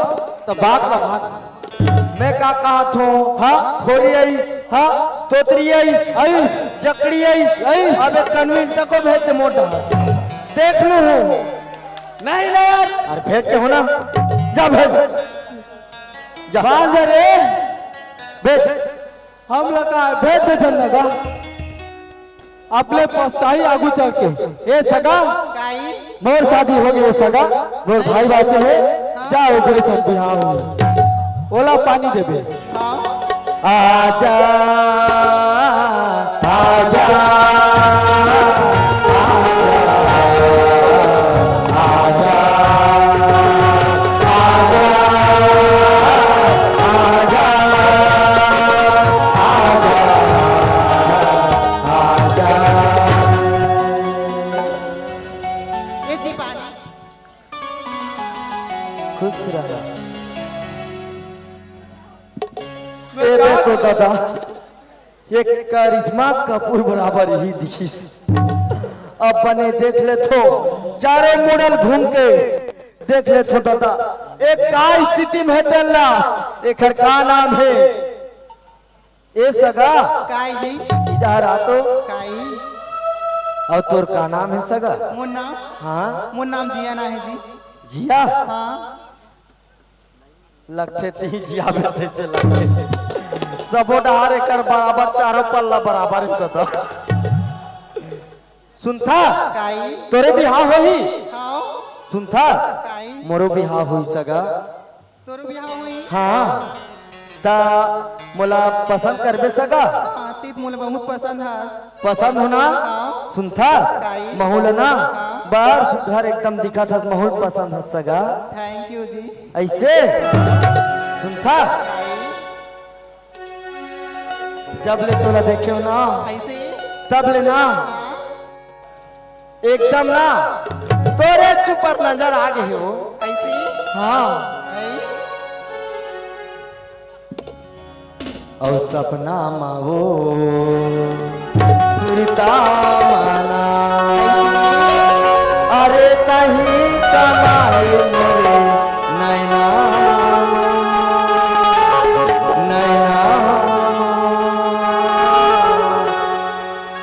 तो बात का भाग मैं का कहा थो। हाँ खोरी आईस हाँ तोतरी आईस आई जकड़ी आईस आई अबे कन्वीन तक को भेज दे मोटा देख लो हो। नहीं ना यार अरे भेज के हो ना जा भेज जा बांध रे भेज। हम लोग का भेज दे चलने का अपने पछताई आगू चल के ये सगा काई मोर शादी हो गई सगा मोर भाई बाचे है जाओ ओकरे सब बिहार हो ओला पानी देबे। हाँ आजा आजा ये जी पानी खुश रहा तेरे तो दादा एक करिश्मा कपूर बराबर ही दिखिस। अब बने देख ले तो चारों मॉडल घूम के देख ले तो दादा एक का स्थिति में चलना एक का नाम है ए सगा काई जी इधर आ तो काई और तोर का नाम है सगा? मुन्ना हाँ मुन्ना नाम जिया ना है जी। जिया हाँ लगते थे ही जिया बैठे से लगते थे सबो डहार एकर बराबर चारों पल्ला बराबर ही तो सुनता काई तोरे बिहार होई हाँ सुनता काई मोरो बिहार होई सगा। तोर बियाह हुई। हाँ ता मोला पसंद करबे सगा? हाँ तीत मुझे बहुत पसंद है। पसंद होना हाँ सुनता माहौल ना बार सुधार एकदम दिखा था माहौल पसंद है सगा। थैंक यू जी। ऐसे सुनता जब ले तोला देखे हो ना ऐसे तब ले ना एकदम ना तोरे चुपर नजर आ गई हो। ऐसे हाँ है और सपना मावो सुरता माना अरे कहीं समाये मोरे नैना नैना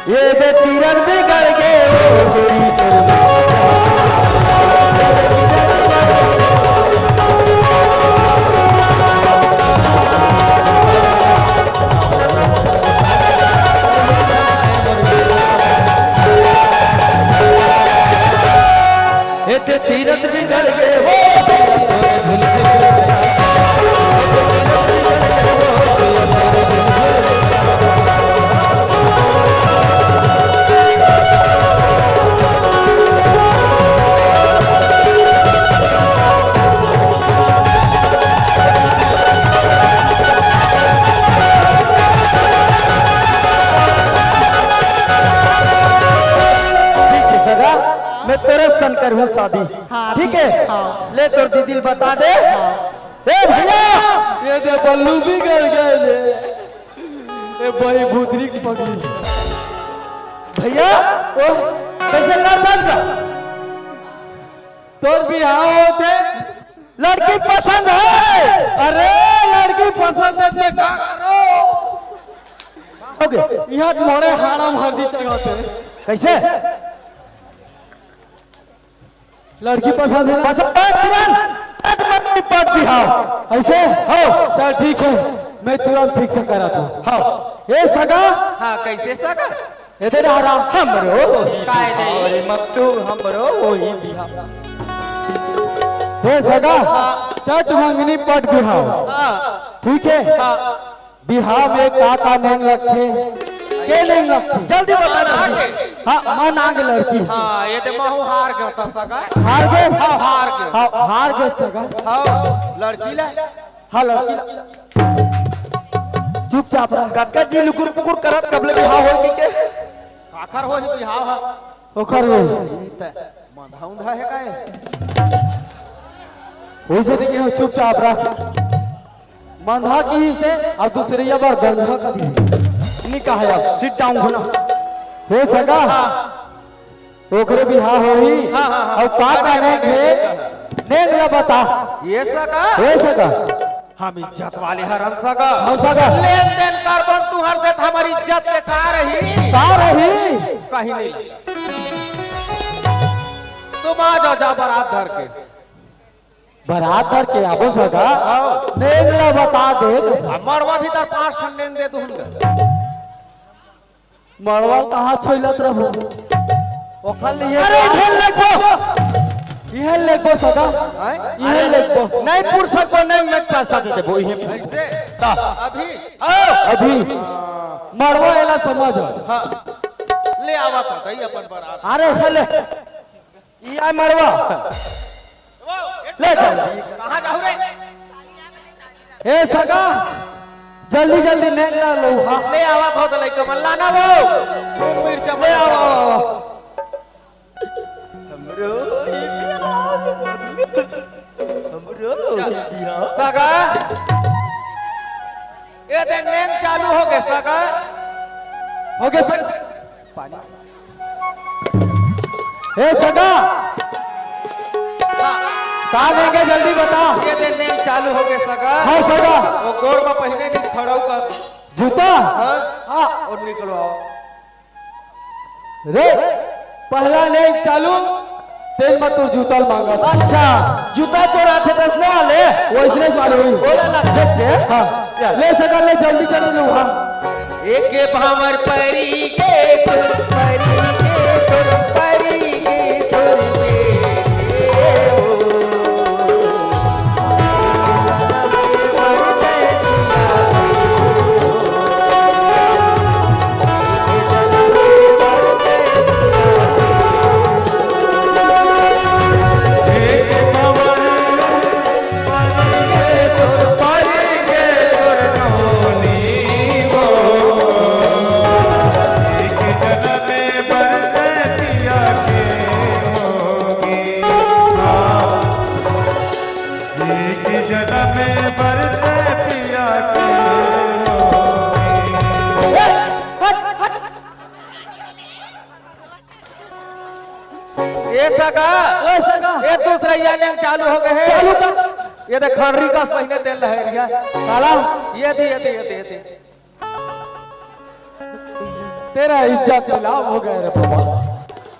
ये बेपीरन बिगड़ गए शादी हाँ, ठीक है हाँ। ले तोर दीदी बता दे ए भैया ये दे बल्लू भी गड़ गए ले ए भाई भूतरी की पगली भैया ओ कैसे लड़न का तोर बिहाव होते लड़की पसंद है अरे लड़की पसंद है तो का करो ओके यहाँ मोड़े हाड़म हल्दी चढ़ाते कैसे लड़की पसंद है पसंद है पट बिहाव ऐसे हो चल ठीक है मैं तुरंत ठीक से करा तू हाँ ये सगा हाँ कैसे सगा ये तेरे हराम हमरो काय दे अरे मक्तू हमरो वही बिहाव ये सगा चट मंगनी पट बिहाव ठीक है बिहाव में काका नहीं रखे के नहीं रखे जल्दी बता हाँ मन आगे लड़की हाँ ये तो महू हार गया था सगा हार गए हाँ हार गया हाँ हार गए सगा हाँ लड़की ला हाँ लड़की चुपचाप काका जी लुकुर पुकुर करत कबले बिहाव हो के आखर हो जी हाँ हाँ ओकर हो मंधाउंधा है काय वैसे देखिए हो चुपचाप रह मंधा की से और दूसरी बार गंधा का दी निकाह है सिट डाउन होना हो सका ओकरे बिहाव होई और का कहने के नेगला बता ये सगा हो सका हम इज्जत वाले हरम सगा हो सका लेन देन करबन तुहर से हमारी इज्जत के का रही का रही कहीं नहीं तुम आ जाओ जा बारात धर के बरातर के आबो सका नेगला बता दे मरवा भीतर 5 ठन लेन दे दूंगा मरवा कहाँ छोलत रहो ओखल लिए अरे इधर लगो इधर लगो सदा इधर लगो नहीं पुरसा को नहीं मैं पैसा दे देबो इहे अभी मरवा एला समझ ले आवा था कहीं अपन बारात अरे हले ई आ मरवा ले चल कहां जाऊ रे ए सगा जल्दी जल्दी नेगला लो हां ले आवा था तो लइका मल्ला ना वो मिर्चा ले आओ सगा ये देख लेन चालू हो गए सगा हो गया सगा पानी ए सगा का देंगे जल्दी बता ये देख लेन चालू हो गए सगा हाँ सगा वो गोड़ में पहने नहीं खड़ाऊ का जूता हाँ और निकलो आओ रे पहला ले चालू तेल मत तो जूता मांगा अच्छा जूता चोरा थे दसने वाले वैसे चालू हुई बोला ना बच्चे हाँ ले सका ले जल्दी चलो लो हाँ एक भावर परी के तुर परी के तुर परी के तुर ये दूसरा यानी चालू हो गए चालू कर ये देख खररी का महीने तेल लहरिया साला ये थी तेरा इज्जत लाभ हो गया रे बाबा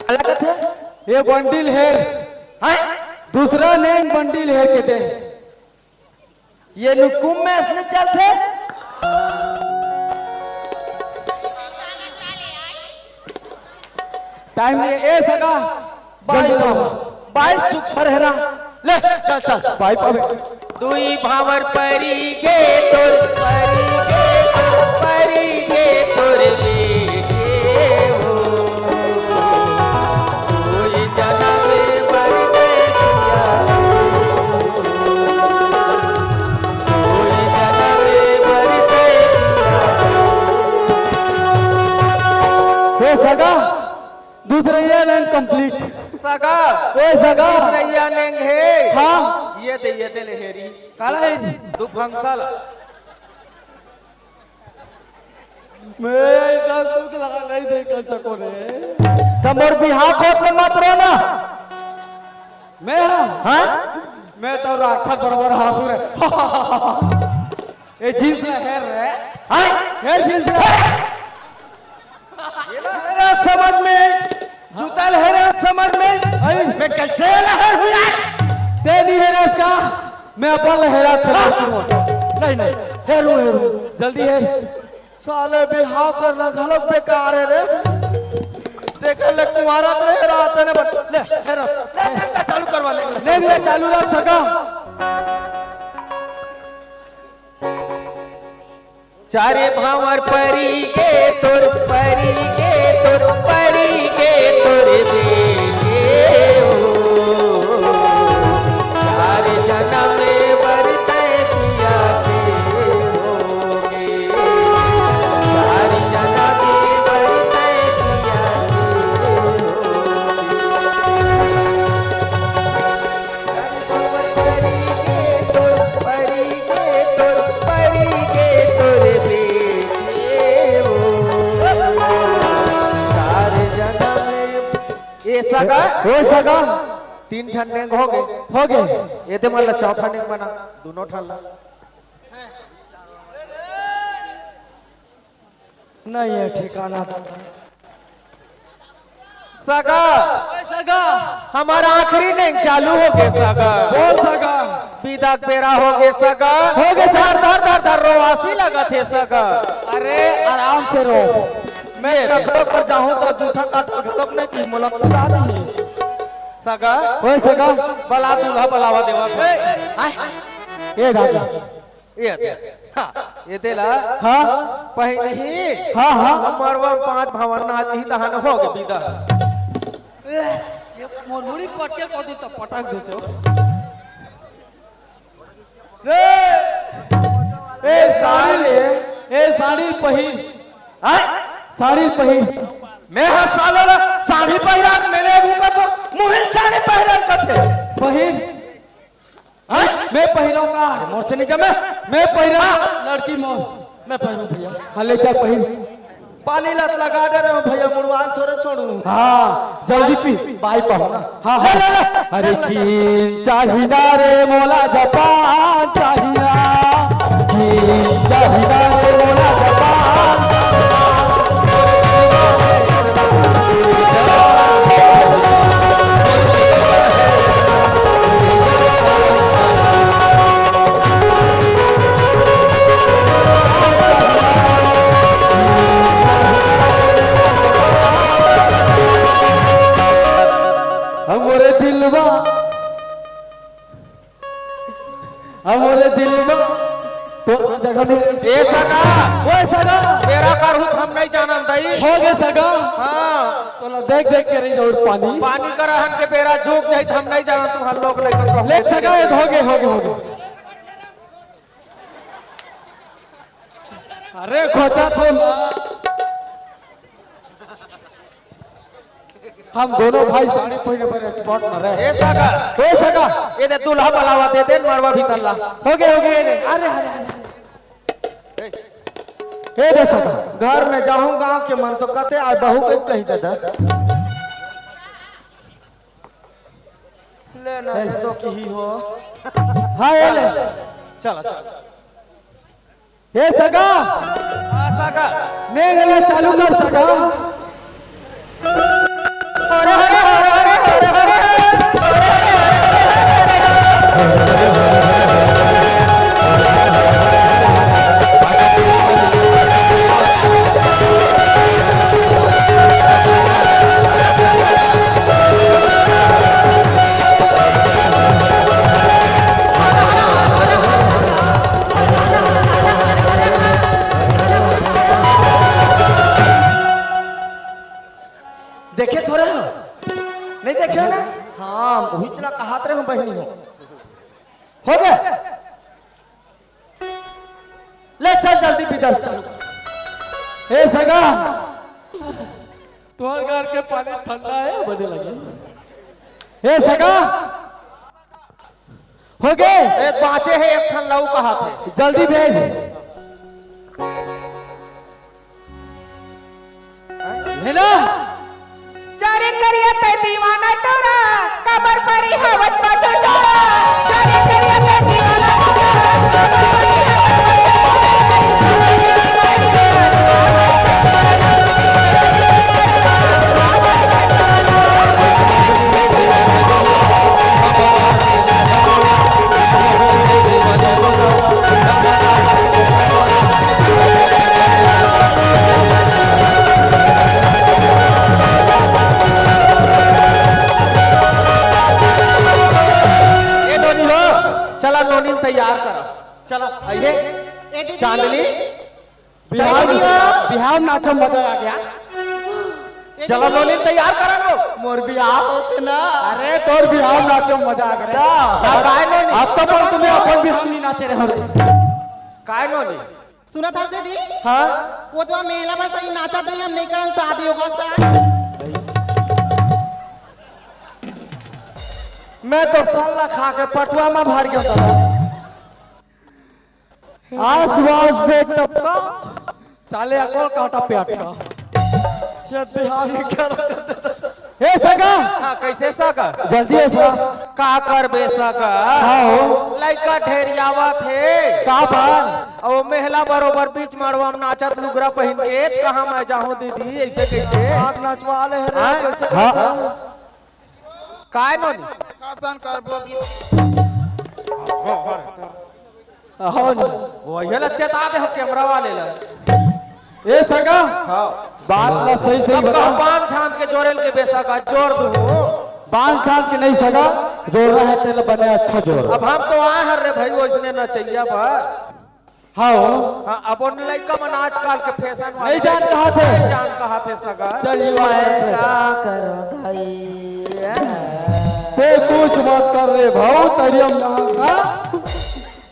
अलग थे ये बंडिल है दूसरा नहीं बंडिल है कहते ये नुकुम में इसने चलते टाइम ये ए सका बाईस सुपर है ना ले चल चल पाइप अबे दुई भावर परी गे तोर परी गे तोर लेके हो कोई जनावे बरसे दिया कोई जनावे बरसे दिया हे सगा दूसरा ये लाइन कंप्लीट सगा ओ ओए सगा रैया नेंगे हाँ ये दे लहेरी काला है दु फंक्सल मैं ऐसा तुक लगा नहीं दे कर सको रे तमोर बिहार खोत में मत रो ना मैं हाँ मैं तो राक्षस बराबर हासू रे ये जींस में हेर रे हाँ हेर जींस में ये ना हेर समझ में जूता हेर समझ में मैं कैसे लहर हुआ तेरी हेर इसका मैं अपन लहरा था नहीं हेरू जल्दी हेर साले बिहार करना गलत बेकार है रे देख ले तुम्हारा तो हेरा आते ने ले हेरा ले चालू करवा ले चालू रख सका चारे भावर परी के तोर परी के तोर परी के तोर देखे हो चार जन्म में बरसे पिया के होगे चार जन्म में बरसे पिया के तोर परी के तोर परी के तोर सगा हो सका 3 ठन्ने हो गए ये ते मतलब चौथा ने बना दोनों ठल्ला नहीं है ठिकाना सगा सगा हमारा आखिरी ने चालू हो गए सगा बोल सका विदा बेरा हो गए सगा हो गए धर धर धर धर रोवासी लगा थे सगा अरे आराम से रो मैं कखड़ो पर जाऊं तो जूठा काट घड़प नहीं की मोला बता दी सगा ओए सगा बला दूल्हा बलावा देवा ये दादा ये देला हाँ पहले हाँ हाँ मरवा 5 भवन आज ही दहन हो गए विदा मुरमुरी पटके को दी तो पटक देते हो ए साड़ी पहिर साड़ी पहिर मैं हा साला साड़ी पहिरा मैंने मुका तो मुहे साड़ी पहिरा करते पहिर मैं पहिरूंगा मोर से नीचे मैं पहिरा लड़की मोर मैं पहिरू भैया हाँ ले जा पहिर पानी लत लगा दे रहे भैया मुड़वान थोड़े छोड़ू हाँ जल्दी पी बाई पाओ ना हाँ हाँ अरे चीन चाहिना रे मोला जापान चाहिना चीन चाहिना रे मोला जापान हमारे दिलवा तो जगह में ए सगा वो सगा तेरा करहु हम नहीं जानन दई हो गए सगा हां तो देख देख के रही और पानी पानी का रहन के बेरा झोक जाई हम नहीं जानन तू हम लोग लेकर ले सगा ये हो गए अरे खोचा तो हम दोनों भाई साड़ी पहने पर एक्सपर्ट न रहे ए सगा हो सगा ये दे दूल्हा बलावा दे दे मरवा भी तल्ला हो गए अरे ए दे सगा घर में जाऊं गांव के मन तो कहते आज बहू के कहीं दादा लेना तो की ही हो हाँ ये ले चल ए सगा हां सगा नेगला चालू कर सगा अरे अरे अरे अरे अरे देखे थोड़ा नहीं देखे ना हाँ वही चला कहा रहे हम बहनी हो गया ले चल जल्दी बिदल चल ए सगा तुम्हारे घर के पानी ठंडा है बने लगे ए सगा हो गए एक बाँचे है एक ठन लऊ कहा थे जल्दी भेज हेलो चारे करिया ते दीवाना टोरा कबर परी हवत बचो टोरा चारे करिया ते दीवाना टोरा कबर परी चला नोनी तैयार करो चला आइए ए दीदी चांदनी बिहार नाचो मजा आ गया चला नोनी तैयार करा लो मोर बिहार होते ना अरे तोर बिहार नाचो मजा आ गया काय नोनी अब तो पर तुम्हें अपन बिहार नहीं नाचे रहे काय नोनी सुना था दीदी हाँ वो तो मेला में सही नाचा थे हम नहीं करन शादी होगा सा मैं तो साला खा के पटुआ में भर गया था आसवास से टपका साले अकोल काटा पे अटका ये बिहार में क्या ए सगा हाँ कैसे सका जल्दी है सगा का कर बे सका आओ लड़का ढेरियावा थे का बात और महिला बरोबर बीच मड़वा में नाचत लुगरा पहन के कहाँ मैं जाऊँ दीदी ऐसे कैसे आग नचवा ले हाँ? कैसे हाँ काय नोनी खासन करबो आओ ना वही ला चेता दे कैमरा वाले ला ए सगा बात ला सही सही अब बता पान छान के जोड़ेल के बेसा का जोड़ दू पांच साल के नहीं सगा जोड़ रहा है तेल बने अच्छा जोड़ अब हम तो आए हर रे भाई वैसने न चाहिए पर हाँ हाँ अब उन लड़का मन आजकल के फैशन नहीं जान कहा थे नहीं जान कहा थे सगा चलिए क्या करो भाई ते कुछ मत कर रे भाऊ तरियम ना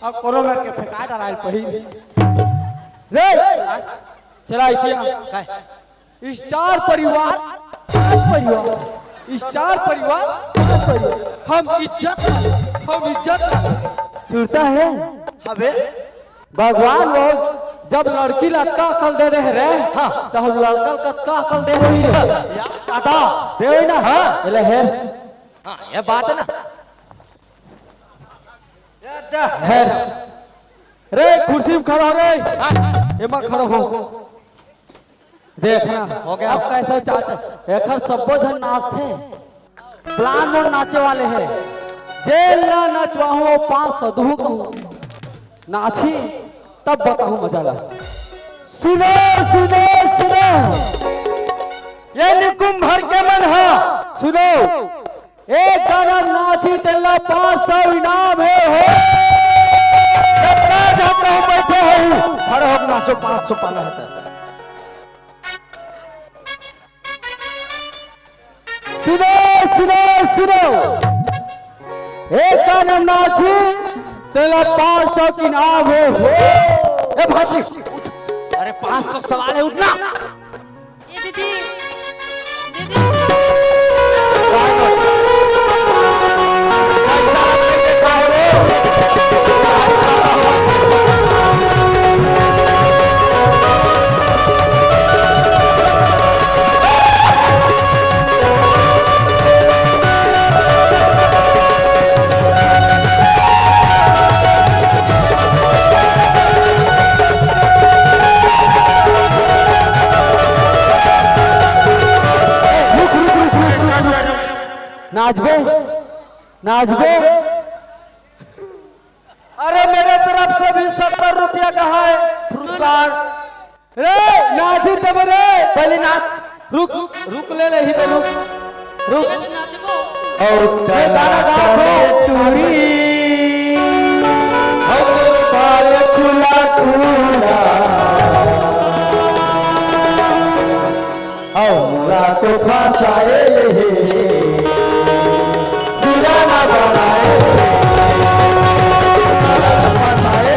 अब कोनो में के फेंका डाल पहिली रे चला इतिया स्टार परिवार स्टार परिवार हम इज्जत सुनता है हबे भगवान लोग जब लड़की लड़का अकल दे रहे रे तो हम लड़का का अकल दे रही रे दादा दे ना हां ले है हां ये बात है ना है रे कुर्सी में खड़ा हो रे एमा खड़ा हो देखना हो गया अब कैसे चाहते एखर सबो जन नाचते प्लान में नाचे वाले हैं जेल ना नचवाओ पांच सदहु कहूं नाची तब बताऊं मजा ला सुनो सुनो सुनो ये निकुम भर के मन है सुनो एक गाना नाची तेला 500 इनाम है हो कितना जाता हूं बैठे हो खड़े हो नाचो 500 पाना है सुनो सुनो सुनो एक गाना नाची तेला 500 की इनाम है हो ए भाजी अरे 500 सवाल है उठना ये दीदी दीदी नाचबे नाचबे अरे मेरे तरफ से भी 70 रुपया का है पुरस्कार रे नाची तब रे पहले नाच रुक रुक ले ले ही पे रुक रुक नाचबो ये गाना गाओ तुरी हम बाल खुला खुला औरा को फसाए दीवाना बनाए फसाए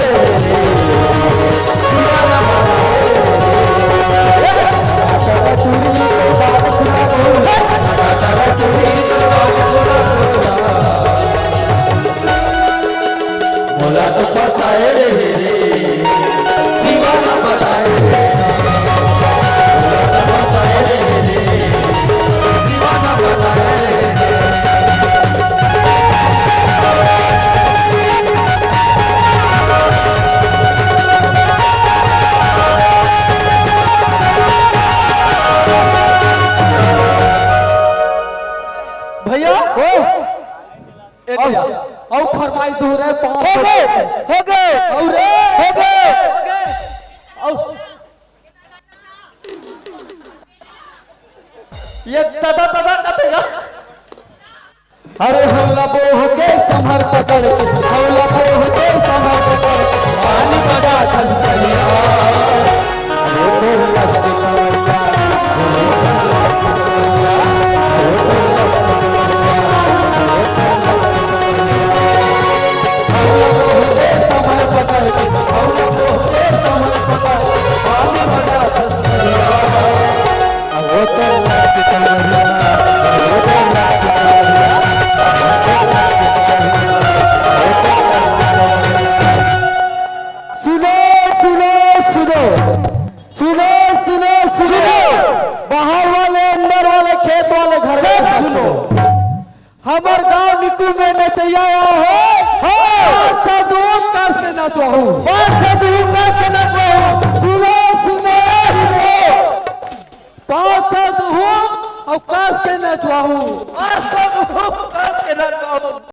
दीवाना बनाए चुरी को बाल खुला खुला चुरी को बाल खुला मोला तो फसाए रे दीवाना बनाए रे मोला तो फसाए रे दीवाना बनाए रे। भैया और फरमाइश दूर है हो गए ये दादा अरे हमला बोह के संभर पकड़ हमला बोह के संभर पकड़ पानी बड़ा खसलिया वो तो लस्त कवरिया बाहर वाले अंदर वाले खेत वाले घर में सुनो हमार गांव निकू में नचैया हो साधुओं का से नचवाऊं सुनो पाँच साधुओं और काश के नचवाऊं